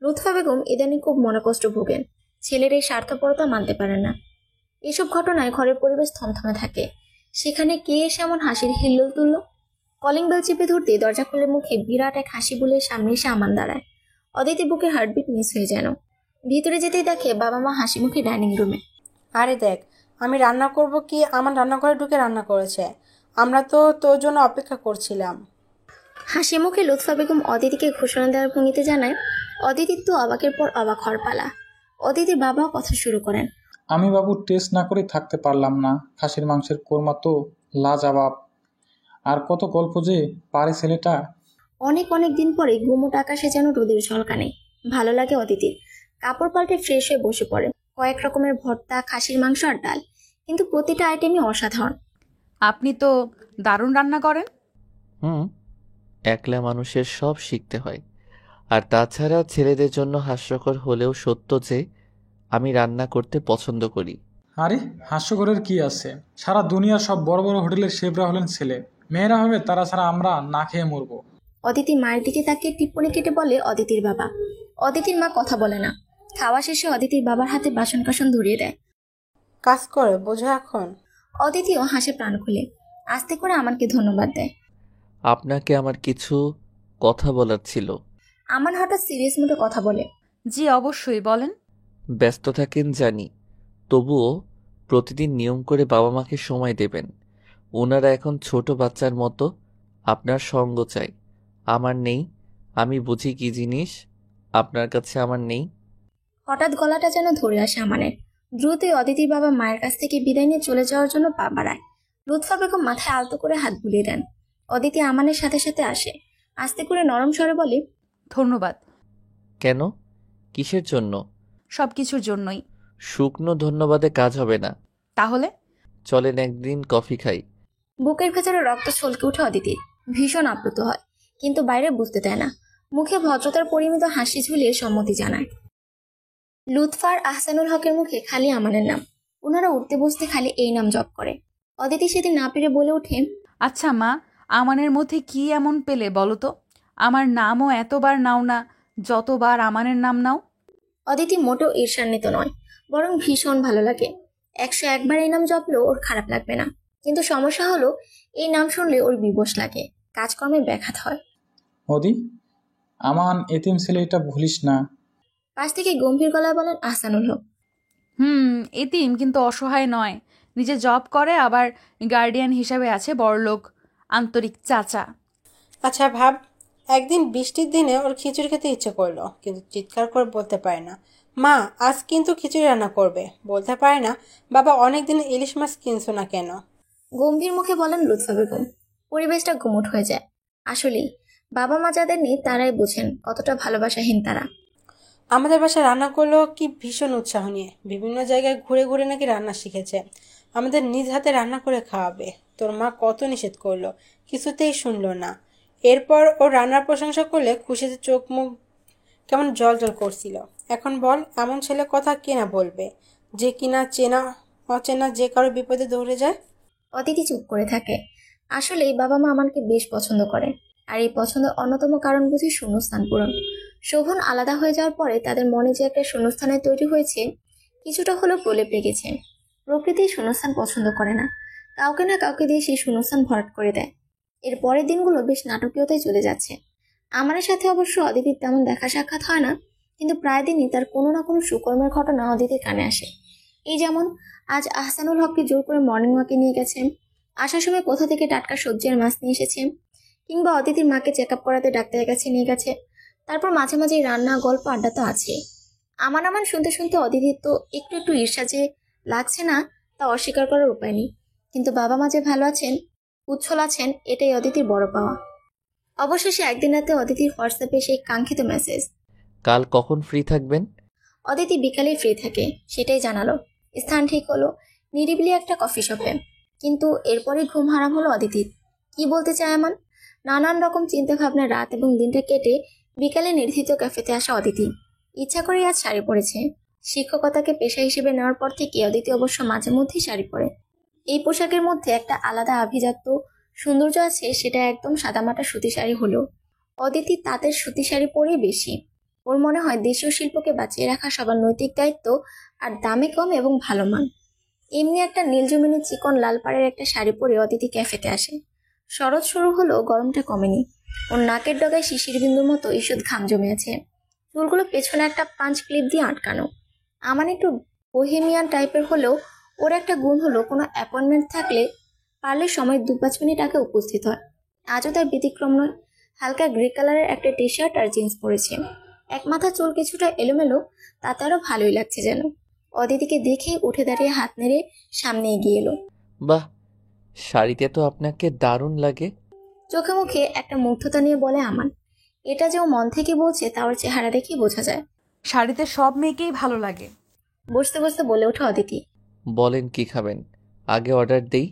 লুৎফা বেগম ইদানিং খুব মনকষ্ট ভোগেন। ছেলের এই স্বার্থপরতা মানতে পারেন না। এসব ঘটনায় ঘরের পরিবেশ থমথমে থাকে। সেখানে কে এসে এমন হাসির হিল্লোল তুলল? কলিং বেল চেপে ধরতে দরজা খুলে মুখে বিরাট এক হাসি বলে সামনে এসে আমান দাঁড়ায়। অদিতি বুকের হার্টবিট মিস হয়ে যেন। ভিতরে যেতেই দেখে বাবা মা হাসি মুখে ডাইনিং রুমে। আরে দেখ, আমি রান্না করব কি আমার রান্নাঘরে ঢুকে রান্না করেছে। আমরা তো তোর জন্য অপেক্ষা করছিলাম। হাসি মুখে লুৎফা বেগম অদিতিকে ঘোষণা দেওয়ার ভঙ্গিতে জানায়। অদিতির তো অবাকের পর অবাক হওয়ার পালা। অদিতির বাবাও কথা শুরু করেন। আমি বাবু টেস্ট না করে থাকতে পারলাম না। খাসির মাংসের কোরমা তো লাজবাব। আর কত গল্প যে পারে ছেলেটা। অনেক অনেক দিন পরে গুমোট আকাশে যেন রোদের ঝলকানে। ভালো লাগে অদিতির। কাপড় পাল্টে ফ্রেশ হয়ে বসে পড়ে। কয়েক রকমের ভর্তা, খাসির মাংস আর ডাল, কিন্তু প্রতিটা আইটেমই অসাধারণ। আপনি তো দারুণ রান্না করেন। একলা মানুষের সব শিখতে হয়। আর তাছাড়া ছেলেদের জন্য হাস্যকর হলেও সত্য যে আমি রান্না করতে পছন্দ করি। আরে হাস্যকরের কি আছে? সারা দুনিয়ার সব বড় বড় হোটেলের শেফরা হলেন ছেলে। মেয়েরা হবে তারা ছাড়া আমরা না খেয়ে মরবো। অদিতি মায়ের দিকে তাকিয়ে টিপ্পনি কেটে বলে অদিতির বাবা। অদিতির মা কথা বলে না। খাওয়া শেষে অদিতির বাবার হাতে বাসন কাসন ধরিয়ে দেয়। কাজ করে বোঝো এখন। অদিতিও হাসে প্রাণ খুলে আস্তে করে আমানকে ধন্যবাদ দেয়। আপনাকে আমার কিছু কথা বলার ছিল। আমান হঠাৎ সিরিয়াস মুডে কথা বলে। জি অবশ্যই বলেন। ব্যস্ত থাকেন জানি, তবুও প্রতিদিন নিয়ম করে বাবা মাকে সময় দেবেন। ওনারা এখন ছোট বাচ্চার মতো। আপনার সঙ্গ চাই, আমার নেই। আমি বুঝি কি জিনিস, আপনার কাছে আমার নেই। হঠাৎ গলাটা যেন ধরে আসে আমানের। দ্রুতই অদিতির বাবা মায়ের কাছ থেকে বিদায় নিয়ে চলে যাওয়ার জন্য পা বাড়ায়। লুৎফা বেগম মাথায় আলতো করে হাত বুলিয়ে দেন। অদিতি আমানের সাথে সাথে আসে। আস্তে করে নরম স্বরে বলে, ধন্যবাদ। কেন? কিসের জন্য? সবকিছুর জন্যই। শুকনো ধন্যবাদে কাজ হবে না। তাহলে চলেন একদিন কফি খাই। বুকের ভেতরে রক্ত ছলকে উঠে অদিতির। ভীষণ আপ্লুত হয়, কিন্তু বাইরে বুঝতে দেয় না। মুখে ভদ্রতার পরিমিত হাসি ঝুলিয়ে সম্মতি জানায়। লুৎফার আহসানুল হকের মুখে খালি আমানের নাম। ওনারা উঠতে বসতে খালি এই নাম জপ করে। অদিতি সেদিন না পেরে বলে ওঠে, আচ্ছা মা, আমানের মধ্যে কি এমন পেলে বলো তো? আমার নামও এতবার নাও না যতবার আমানের নাম নাও। অদিতি মোটেও ঈর্ষান্বিত নয়, বরং ভীষণ ভালো লাগে। 101বার এই নাম জপলেও ওর খারাপ লাগবে না। কিন্তু সমস্যা হলো, এই নাম শুনলে ওর বিবশ লাগে, কাজকর্মে ব্যাঘাত হয়। অদি, আমান এতিম ছেলেটা ভুলিস না। পাশ থেকে গম্ভীর গলায় বলেন আহসানুল হক। এতিম কিন্তু অসহায় নয়, নিজে জব করে, আবার গার্ডিয়ান হিসাবে আছে বড়লোক আন্তরিক চাচা। আচ্ছা ভাব, একদিন বৃষ্টির দিনে ওর খিচুড়ি খেতে ইচ্ছে করলো, কিন্তু চিৎকার করে বলতে পারে না, মা আজ কিন্তু খিচুড়ি রান্না করবে। বলতে পারে না, বাবা অনেক দিন ইলিশ মাছ কিনছো না কেন। গম্ভীর মুখে বলেন লুৎফা বেগম। পরিবেশটা গুমোট হয়ে যায়। আসলেই বাবা মা যাদের নেই তারাই বোঝেন কতটা ভালোবাসাহীন তারা। আমাদের বাসায় রান্না করলেও কি ভীষণ উৎসাহ নিয়ে বিভিন্ন জায়গায় ঘুরে ঘুরে নাকি রান্না শিখেছে, আমাদের নিজ হাতে রান্না করে খাওয়াবে। তোর মা কত নিষেধ করলো, কিছুতেই শুনলো না। এরপর ও রান্নার প্রশংসা করলে খুশিতে চোখ মুখ কেমন জল জল করছিল। এখন বল, এমন ছেলে কথা কে না বলবে, যে কিনা চেনা অচেনা যে কারো বিপদে দৌড়ে যায়। অদিতি চুপ করে থাকে। আসলেই বাবা মা আমানকে বেশ পছন্দ করে, আর এই পছন্দের অন্যতম কারণ বুঝি শূন্যস্থান পূরণ। শোভন আলাদা হয়ে যাওয়ার পরে তাদের মনে যে একটা শূন্যস্থানে তৈরি হয়েছে, কিছুটা হলেও প্রলেপ লেগেছে। প্রকৃতি শূন্যস্থান পছন্দ করে না, কাউকে না কাউকে দিয়ে সেই শূন্যস্থান ভরাট করে দেয়। এর পরের দিনগুলো বেশ নাটকীয়তায় চলে যাচ্ছে। আমাদের সাথে অবশ্য অদিতির তেমন দেখা সাক্ষাৎ হয় না, কিন্তু প্রায় দিনই তার কোনো না কোনো সুকর্মের ঘটনা অদিতির কানে আসে। এই যেমন আজ আহসানুল হককে জোর করে মর্নিং ওয়াকে নিয়ে গেছেন, আসার সময় কোথা থেকে টাটকা সবজি আর মাছ নিয়ে এসেছে, কিংবা অদিতির মাকে চেক আপ করাতে ডাক্তারের কাছে নিয়ে গেছে। তারপর মাঝে মাঝে রান্না, গল্প, আড্ডা তো আছে। আমান শুনতে শুনতে অদিতির তো একটু একটু ঈর্ষা যে লাগছে না তা অস্বীকার করার উপায় নেই। কিন্তু বাবা মা যে ভালো আছেন, উচ্ছল আছেন, এটাই অদিতির বড় পাওয়া। অবশেষে একদিন রাতে অদিতির হোয়াটসঅ্যাপে সেই কাঙ্ক্ষিত মেসেজ। কাল কখন ফ্রি থাকবেন? অদিতি বিকালে ফ্রি থাকে, সেটাই জানালো। স্থান ঠিক হলো নিরিবিলি একটা কফি শপে। কিন্তু এরপরে ঘুম হারাম হলো অদিতির। কি বলতে চায় আমান? নানান রকম চিন্তা ভাবনা রাত এবং দিনটা কেটে বিকালে নির্ধারিত ক্যাফেতে আসা অদিতি ইচ্ছা করে আজ শাড়ি পরেছে। শিক্ষকতাকে পেশা হিসেবে নেওয়ার পর থেকে অদিতি অবশ্য মাঝে মধ্যেই শাড়ি পরে। এই পোশাকের মধ্যে একটা আলাদা আভিজাত্য সৌন্দর্য আছে, সেটা একদম সাদামাটা সুতি শাড়ি হলেও অদিতি তাঁতের সুতি শাড়ি পরেই বেশি। ওর মনে হয় দেশীয় শিল্পকে বাঁচিয়ে রাখা সবার নৈতিক দায়িত্ব, আর দামে কম এবং ভালো মান। এমনি একটা নীলজমিনি চিকন লাল পাড়ের একটা শাড়ি পরে অদিতি ক্যাফেতে আসে। শরৎ শুরু হলেও গরমটা কমেনি। ওর নাকের ডগায় শিশির বিন্দুর মতো ঈষৎ ঘাম জমে আছে। চুলগুলো পেছনে একটা পাঞ্চ ক্লিপ দিয়ে আটকানো। আমান একটু বোহেমিয়ান টাইপের হলেও ওর একটা গুণ হলো কোনো অ্যাপয়েন্টমেন্ট থাকলে পারলে সময় 2-5 মিনিট আগে উপস্থিত হয়। আজও তার ব্যতিক্রম নয়। হালকা গ্রে কালারের একটা টি শার্ট আর জিন্স পরেছে। এক মাথা চুল কিছুটা এলোমেলো, তাতে আরও ভালোই লাগছে যেন। অদিতিকে দেখে উঠে দাঁড়িয়ে হাত নেড়ে সামনে এগিয়ে এলো। বাহ, শাড়িতে তো আপনাকে দারুণ লাগে। চোখে মুখে একটা মুগ্ধতা নিয়ে বলে আমান। এটা যে ও মন থেকে বলছে তা ওর চেহারা দেখেই বোঝা যায়। শাড়িতে সব মেয়েকেই ভালো লাগে। বসতে বসতে বলে ওঠে অদিতি। বলেন কি খাবেন, আগে অর্ডার দেই।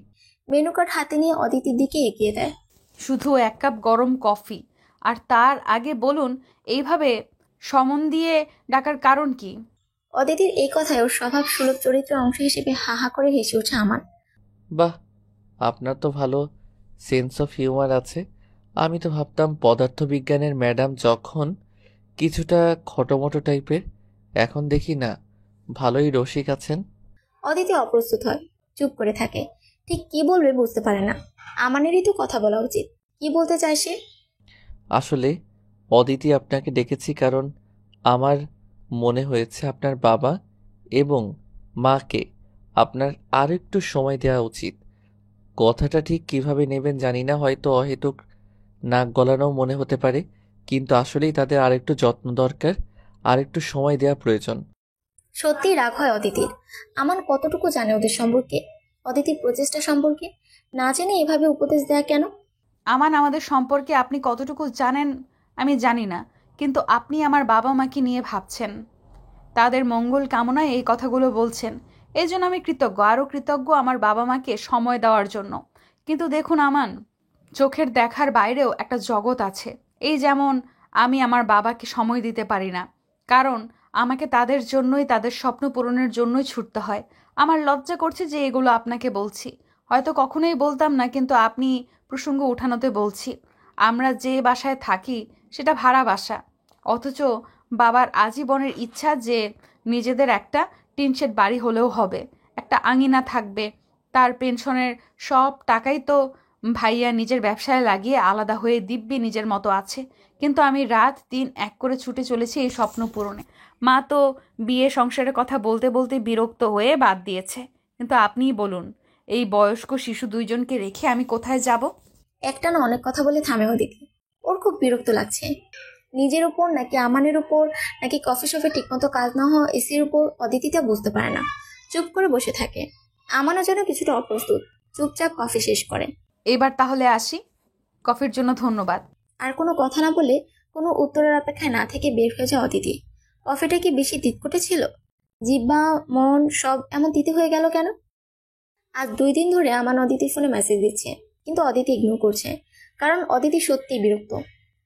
মেনু কার্ড হাতে নিয়ে অদিতির দিকে এগিয়ে দেয়। শুধু 1 কাপ গরম কফি, আর তার আগে বলুন এইভাবে সমন দিয়ে ডাকার কারণ কি? অদিতির এই কথায় ওর স্বভাব সুলভ চরিত্রের অংশ হিসেবে হা হা করে হেসে ওঠে আমান। বাহ, আপনার তো ভালো সেন্স অফ হিউমার আছে। আমি তো ভাবতাম পদার্থবিজ্ঞানের ম্যাডাম যখন কিছুটা খটোমটো টাইপের, এখন দেখি না ভালোই রসিক আছেন। অদিতি অপ্রস্তুত হয়, চুপ করে থাকে। ঠিক কি বলবে বুঝতে পারে না। আমানেরই তো কথা বলা উচিত। কি বলতে চায় সে? আসলে অদিতি, আপনাকে ডেকেছি কারণ আমার মনে হয়েছে আপনার বাবা এবং মাকে আপনার আর একটু সময় দেওয়া উচিত। কথাটা ঠিক কিভাবে নেবেন জানি না, হয়তো অহেতুক নাক গলানো মনে হতে পারে, কিন্তু আসলেই তাদের আরেকটু যত্ন দরকার, আরেকটু সময় দেওয়া প্রয়োজন। সত্যিই রাগ হয় অদিতির। আমান কতটুকু জানে ওদের সম্পর্কে, অদিতির প্রচেষ্টা সম্পর্কে? না জেনে এভাবে উপদেশ দেয়া কেন? আমান, আমাদের সম্পর্কে আপনি কতটুকু জানেন আমি জানি না, কিন্তু আপনি আমার বাবা মাকে নিয়ে ভাবছেন, তাদের মঙ্গল কামনায় এই কথাগুলো বলছেন। এই জন্য আমি কৃতজ্ঞ, আরও কৃতজ্ঞ আমার বাবা মাকে সময় দেওয়ার জন্য। কিন্তু দেখুন আমান, চোখের দেখার বাইরেও একটা জগৎ আছে। এই যেমন আমি আমার বাবাকে সময় দিতে পারি না, কারণ আমাকে তাদের জন্যই, তাদের স্বপ্ন পূরণের জন্যই ছুটতে হয়। আমার লজ্জা করছে যে এগুলো আপনাকে বলছি। হয়তো কখনোই বলতাম না, কিন্তু আপনি প্রসঙ্গ উঠানোতে বলছি। আমরা যে বাসায় থাকি সেটা ভাড়া বাসা, অথচ বাবার আজীবনের ইচ্ছা যে নিজেদের একটা টিনশেড বাড়ি হলেও হবে, একটা আঙিনা থাকবে। তার পেনশনের সব টাকাই তো ভাইয়া নিজের ব্যবসায় লাগিয়ে আলাদা হয়ে দিব্যি নিজের মতো আছে, কিন্তু আমি রাত দিন এক করে ছুটে চলেছি এই স্বপ্ন পূরণে। মা তো বিয়ে সংসারের কথা বলতে বলতে বিরক্ত হয়ে বাদ দিয়েছে, কিন্তু আপনিই বলুন, এই বয়স্ক শিশু দুইজনকে রেখে আমি কোথায় যাব? একটানা অনেক কথা বলে থামে অদিতি। ওর খুব বিরক্ত লাগছে, নিজের উপর নাকি আমানের উপর নাকি কফি শপে ঠিকমতো কাজ না হওয়া এসির উপর। অদিতিটা বুঝতে পারে না, চুপ করে বসে থাকে। আমানও যেন কিছুটা অপ্রস্তুত, চুপচাপ কফি শেষ করে। এবার তাহলে আসি, কফির জন্য ধন্যবাদ। আর কোনো কথা না বলে, কোনো উত্তরের অপেক্ষায় না থেকে বের হয়ে যায় অদিতি। কফিটা কি বেশি তিতকুটে ছিল? জিহ্বা মন সব এমন তিতে হয়ে গেল কেন? আজ 2 দিন ধরে আমান অদিতির ফোনে মেসেজ দিচ্ছে, কিন্তু অদিতি ইগনোর করছে, কারণ অদিতি সত্যিই বিরক্ত।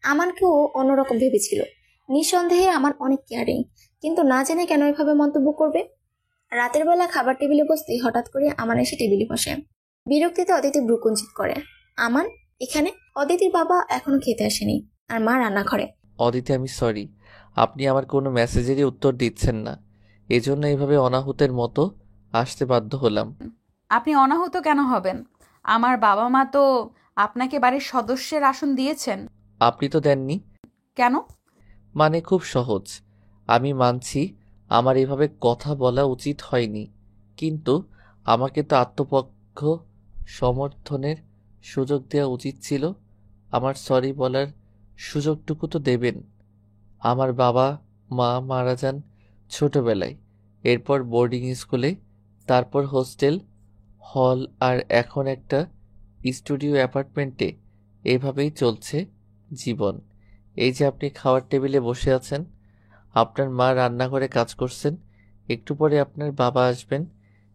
আমানকেও অন্যরকম ভেবেছিল। নিঃসন্দেহে আমান অনেক কেয়ারিং, কিন্তু না জেনে কেন এভাবে মন্তব্য করবে? রাতের বেলা খাবার টেবিলে বসতেই হঠাৎ করে আমান এসে টেবিলে বসে। বিরক্তিতে অদিতি ভ্রুকুঞ্চিত করে। আমান এখানে? অদিতির বাবা এখনো খেতে আসেনি, আর মা রান্না করে। অদিতি, আমি সরি, আপনি আমার কোনো মেসেজেরই উত্তর দিচ্ছেন না, এজন্য এইভাবে অনাহুতের মতো আসতে বাধ্য হলাম। আপনি অনাহুত কেন হবেন? আমার বাবা মা তো আপনাকে বাড়ির সদস্যের আসন দিয়েছেন। আপনি তো দেননি। কেন? মানে খুব সহজ, আমি মানছি আমার এভাবে কথা বলা উচিত হয়নি, কিন্তু আমাকে তো আত্মপক্ষ সমর্থনের সুযোগ দেওয়া উচিত ছিল। আমার সরি বলার সুযোগটুকু তো দেবেন। আমার বাবা মা মারা যান ছোটবেলায়, এরপর বোর্ডিং স্কুলে, তারপর হোস্টেল, হল, আর এখন একটা স্টুডিও অ্যাপার্টমেন্টে। এভাবেই চলছে জীবন। এই যে আপনি খাওয়ার টেবিলে বসে আছেন, আপনার মা রান্নাঘরে কাজ করছেন, একটু পরে আপনার বাবা আসবেন,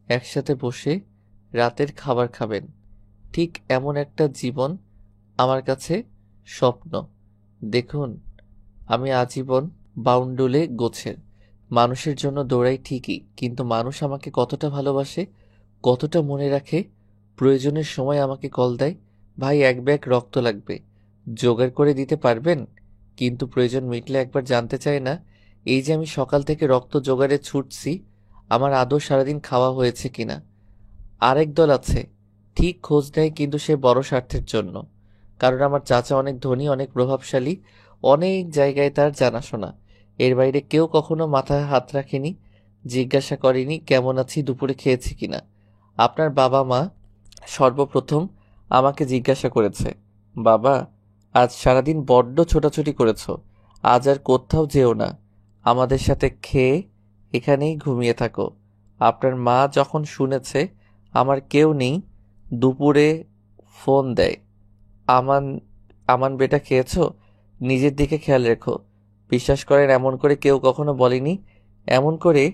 একসাথে বসে রাতের খাবার খাবেন। ঠিক এমন একটা জীবন আমার কাছে স্বপ্ন। দেখুন, আমি আজীবন বাউন্ডুলে গোছের মানুষের জন্য দৌড়াই ঠিকই, কিন্তু মানুষ আমাকে কতটা ভালোবাসে, কতটা মনে রাখে, প্রয়োজনের সময় আমাকে কল দেয়, ভাই 1 ব্যাগ রক্ত লাগবে, জোগাড় করে দিতে পারবেন? কিন্তু প্রয়োজন মিটলে একবার জানতে চায় না, এই যে আমি সকাল থেকে রক্ত জোগাড়ে ছুটছি, আমার আদৌ সারাদিন খাওয়া হয়েছে কিনা। আরেক দল আছে, ঠিক খোঁজ নেয়, কিন্তু সে বড় স্বার্থের জন্য, কারণ আমার চাচা অনেক ধনী, অনেক প্রভাবশালী, অনেক জায়গায় তার জানাশোনা। এর বাইরে কেউ কখনো মাথায় হাত রাখেনি, জিজ্ঞাসা করেনি কেমন আছি, দুপুরে খেয়েছি কিনা। আপনার বাবা মা সর্বপ্রথম আমাকে জিজ্ঞাসা করেছে, বাবা আজ সারাদিন বড্ড ছোটাছুটি করেছ, আজ আর কোথাও যেও না, আমাদের সাথে খেয়ে এখানেই ঘুমিয়ে থাকো। আপনার মা যখন শুনেছে আমার কেউ নেই, দুপুরে ফোন দেয়, আমান আমান বেটা খেয়েছো, নিজের দিকে খেয়াল রেখো। বিশ্বাস করেন, এমন করে কেউ কখনো বলেনি, এমন করে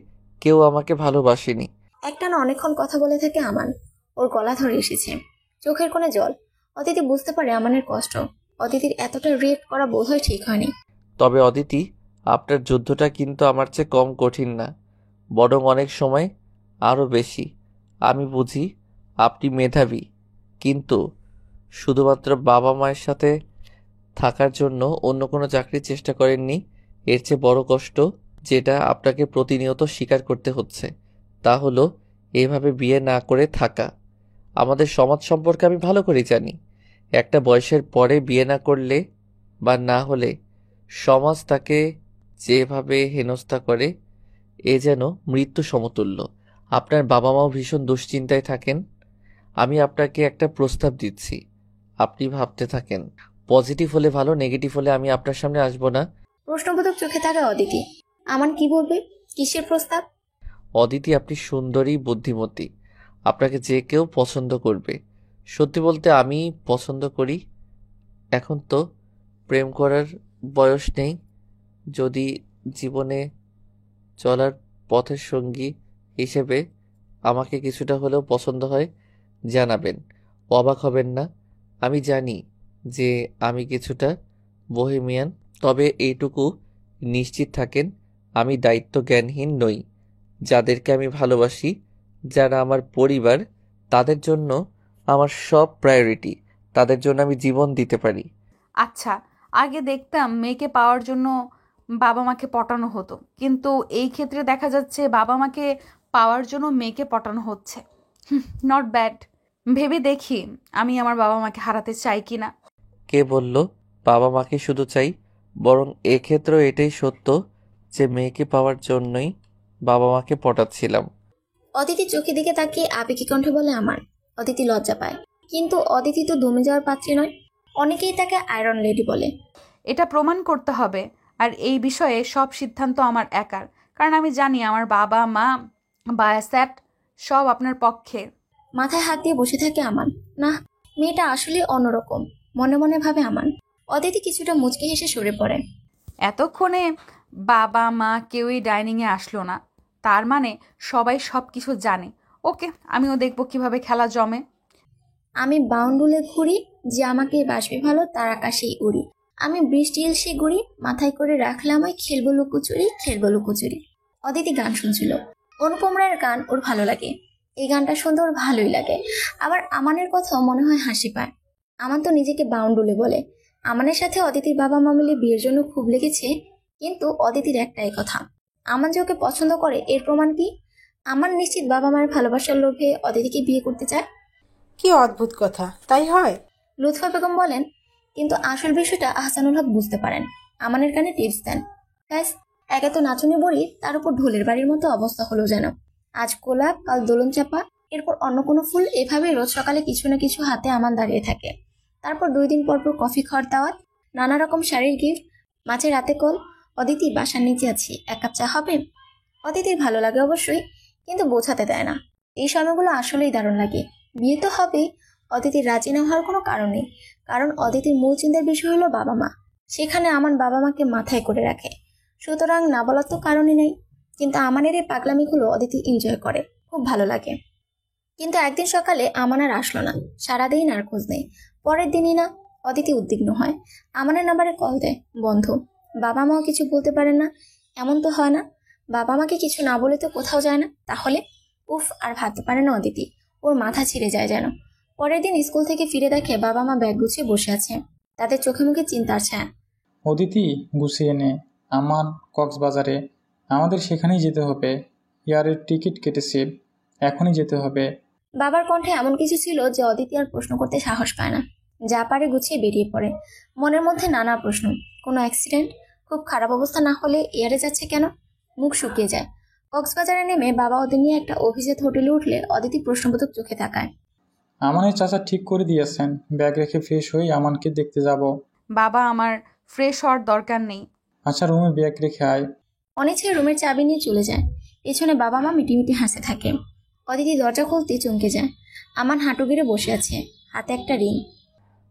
কেউ আমাকে ভালোবাসেনি। একটানা অনেকক্ষণ কথা বলে থাকে আমান। ওর গলা ধরে এসেছে, চোখের কোণে জল। অদিতি বুঝতে পারে আমানের কষ্ট। অদিতির এতটা রিয়েক্ট করা বোধহয় ঠিক হয়নি। তবে অদিতি, আপনার যুদ্ধটা কিন্তু আমার চেয়ে কম কঠিন না, বরং অনেক সময় আরও বেশি। আমি বুঝি আপনি মেধাবী, কিন্তু শুধুমাত্র বাবা মায়ের সাথে থাকার জন্য অন্য কোনো চাকরির চেষ্টা করেননি। এর চেয়ে বড় কষ্ট যেটা আপনাকে প্রতিনিয়ত স্বীকার করতে হচ্ছে, তা হলো এভাবে বিয়ে না করে থাকা। আমাদের সমাজ সম্পর্কে আমি ভালো করে জানি, একটা বয়সের পরে বিয়ে না করলে বা না হলে সমাজ তাকে যেভাবে হেনস্থা করে, এ যেন মৃত্যু সমতুল্য। আপনার বাবা মাও ভীষণ দুশ্চিন্তায় থাকেন। আমি আপনাকে একটা প্রস্তাব দিচ্ছি, আপনি ভাবতে থাকেন, পজিটিভ হলে ভালো, নেগেটিভ হলে আমি আপনার সামনে আসবো না। প্রশ্নবোধক চোখে তাকায় অদিতি। আমান কি বলবে? কিসের প্রস্তাব? অদিতি, আপনি সুন্দরী, বুদ্ধিমতী, আপনাকে যে কেউ পছন্দ করবে। সত্যি বলতে আমি পছন্দ করি। এখন তো প্রেম করার বয়স নেই, যদি জীবনে চলার পথের সঙ্গী হিসেবে আমাকে কিছুটা হলেও পছন্দ হয় জানাবেন, অবাক হবেন না। আমি জানি যে আমি কিছুটা বোহেমিয়ান, তবে এইটুকু নিশ্চিত থাকেন আমি দায়িত্ব জ্ঞানহীন নই। যাদেরকে আমি ভালোবাসি, যারা আমার পরিবার, তাদের জন্য আমার সব প্রায়োরিটি, তাদের জন্য আমি জীবন দিতে পারি। আচ্ছা, আগে দেখতাম মেয়েকে পাওয়ার জন্য বাবা মাকে পটানো হতো, কিন্তু এই ক্ষেত্রে দেখা যাচ্ছে বাবা মাকে পাওয়ার জন্য মেয়েকে পটানো হচ্ছে। Not bad. ভেবে দেখি আমি আমার বাবা মাকে হারাতে চাই কিনা। কে বলল বাবা মাকে শুধু চাই? বরং এক্ষেত্রেও এটাই সত্য যে মেয়েকে পাওয়ার জন্যই বাবা মাকে পটাচ্ছিলাম। অদিতি চোখের দিকে তাকিয়ে আবেগী কণ্ঠে বলে আমার। অদিতি লজ্জা পায়, কিন্তু অদিতি তো দমে যাওয়ার পাত্রী নয়। অনেকেই তাকে আয়রন লেডি বলে। এটা প্রমাণ করতে হবে, আর এই বিষয়ে সব সিদ্ধান্ত আমার একার, কারণ আমি জানি আমার বাবা মা বায়াস্যাট সব আপনার পক্ষে। মাথায় হাত দিয়ে বসে থাকে আমান। না, মেয়েটা আসলে অন্যরকম, মনে মনে ভাবে আমান। অদিতি কিছুটা মুচকি হেসে সরে পড়ে। এতক্ষণে বাবা মা কেউই ডাইনিংয়ে আসলো না, তার মানে সবাই সব কিছু জানে। ওকে, আমিও দেখব কিভাবে খেলা জমে। আমি বাউন্ডুলে ঘুরি, যে আমাকে বাসবে ভালো তার আকাশেই উড়ি। আমি বৃষ্টি এলসে ঘুরি, মাথায় করে রাখলাম ওই খেলবো লুকোচুরি, খেলবো লুকোচুরি। অদিতি গান শুনছিল। অনুপম রায়ের গান ওর ভালো লাগে। এই গানটা শুনতে ওর ভালোই লাগে। আবার আমানের কথাও মনে হয় হাসি পায়। আমান তো নিজেকে বাউন্ডুলে বলে। আমানের সাথে অদিতির বাবা মা মিলে বিয়ের জন্য খুব লেগেছে, কিন্তু অদিতির একটাই কথা, আমান যে ওকে পছন্দ করে এর প্রমাণ কি? আমার নিশ্চিত বাবা মায়ের ভালোবাসার লোভে অদিতিকে বিয়ে করতে চায়। কি অদ্ভুত কথা, তাই হয়? লুৎফা বেগম বলেন। কিন্তু আসল বিষয়টা আহসানুল হক বুঝতে পারেন। আমানের কানে টিপস দেন। ব্যাস, একে তো নাচুনি বড়ি, তার উপর ঢোলের বাড়ির মতো অবস্থা হলো যেন। আজ গোলাপ, কাল দোলন চাপা, এরপর অন্য কোনো ফুল, এভাবে রোজ সকালে কিছু না কিছু হাতে আমান দাঁড়িয়ে থাকে। তারপর 2 দিন পর পর কফি খাওয়ার দাওয়াত, নানা রকম শাড়ির গিফট, মাঝে রাতে কল, অদিতি বাসার নিচে আছি, 1 কাপ চা হবে? অদিতির ভালো লাগে অবশ্যই, কিন্তু বোঝাতে দেয় না। এই সময়গুলো আসলেই দারুণ লাগে। বিয়ে তো হবেই, অদিতির রাজি না হওয়ার কোনো কারণ নেই, কারণ অদিতির মূল চিন্তার বিষয় হলো বাবা মা। সেখানে আমার বাবা মাকে মাথায় করে রাখে, সুতরাং না বলার তো কারণই নেই। কিন্তু আমানের এই পাগলামিগুলো অদিতি এনজয় করে, খুব ভালো লাগে। কিন্তু একদিন সকালে আমান আর আসলো না, সারাদিন আর খোঁজ নেই। পরের দিনই না, অদিতি উদ্বিগ্ন হয়। আমানের নাম্বারে কল দেয়, বন্ধ। বাবা মাও কিছু বলতে পারেন না, এমন তো হয় না। বাবা মাকে কিছু না বলে তো কোথাও যায় না, তাহলে? উফ, আর ভাবতে পারে না অদিতি, ওর মাথা ছিঁড়ে যায় যেন। পরের দিন স্কুল থেকে ফিরে দেখে বাবা মা ব্যাগ গুছিয়ে বসে আছে, তাদের চোখে মুখে চিন্তার ছায়া। অদিতি, গুছিয়ে নে, আমান কক্সবাজারে, আমাদের সেখানেই যেতে হবে। এয়ারের টিকিট কেটেছি, এখনই যেতে হবে। বাবার কণ্ঠে এমন কিছু ছিল যে অদিতি আর প্রশ্ন করতে সাহস পায় না, যা পারে গুছিয়ে বেরিয়ে পড়ে। মনের মধ্যে নানা প্রশ্ন। কোনো অ্যাক্সিডেন্ট? খুব খারাপ অবস্থা না হলে এয়ারে যাচ্ছে কেন? মুখ শুকিয়ে যায়। কক্সবাজারে নেমে বাবা ওদের নিয়ে একটা অভিজাত হোটেলে উঠলে অদিতি প্রশ্নবোধক চোখে তাকায়। আমানের চাচা ঠিক করে দিয়েছেন, ব্যাগ রেখে ফ্রেশ হয়ে আমানকে দেখতে যাব। বাবা, আমার ফ্রেশ হওয়ার দরকার নেই। আচ্ছা, রুমে ব্যাগ রেখে আয়। অনিচ্ছায় রুমের চাবি নিয়ে চলে যায়। পেছনে বাবা মা মিটিমিটি হাসতে থাকে। অদিতি দরজা খুলতে চমকে যায়। আমান হাঁটু গেড়ে বসে আছে, হাতে একটা রিং।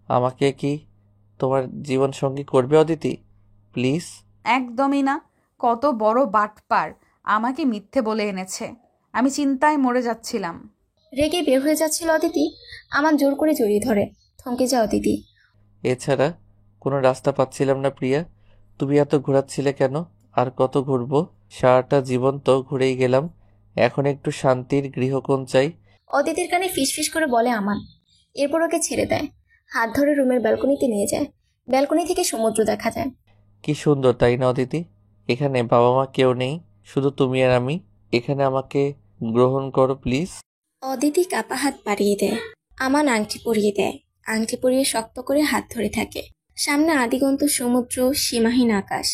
আমাকে কি তোমার জীবন সঙ্গী করবে অদিতি? প্লিজ। একদমই না। কত বড় বাটপার, আমাকে মিথ্যে বলে এনেছে। আমি চিন্তায় মরে যাচ্ছিলাম। রেগে বের হয়ে যাচ্ছিল অদিতি। আমান জোর করে জড়িয়ে ধরে। থমকে যায় অদিতি। এছাড়া কোনো রাস্তা পাচ্ছিলাম না প্রিয়া। তুমি এত ঘোরাচ্ছিলে কেন? আর কত ঘুরবো? সারাটা জীবন তো ঘুরেই গেলাম, এখন একটু শান্তির গৃহকোণ চাই। অদিতির কানে ফিসফিস করে বলে আমান। এরপর ওকে ছেড়ে দেয়, হাত ধরে রুমের ব্যালকনিতে নিয়ে যায়। ব্যালকনি থেকে সমুদ্র দেখা যায়। কি সুন্দর, তাই না অদিতি? এখানে বাবা মা কেউ নেই, শুধু তুমি আর আমি। এখানে আমাকে গ্রহণ করো প্লিজ। অদিতি কাপা হাত বাড়িয়ে দেয়। আমান আংটি পরিয়ে দেয়। আংটি পরিয়ে শক্ত করে হাত ধরে থাকে। সামনে আদিগন্ত সমুদ্র, সীমাহীন আকাশ।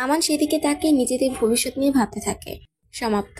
আমান সেদিকে তাকিয়ে নিজেদের ভবিষ্যৎ নিয়ে ভাবতে থাকে। সমাপ্ত।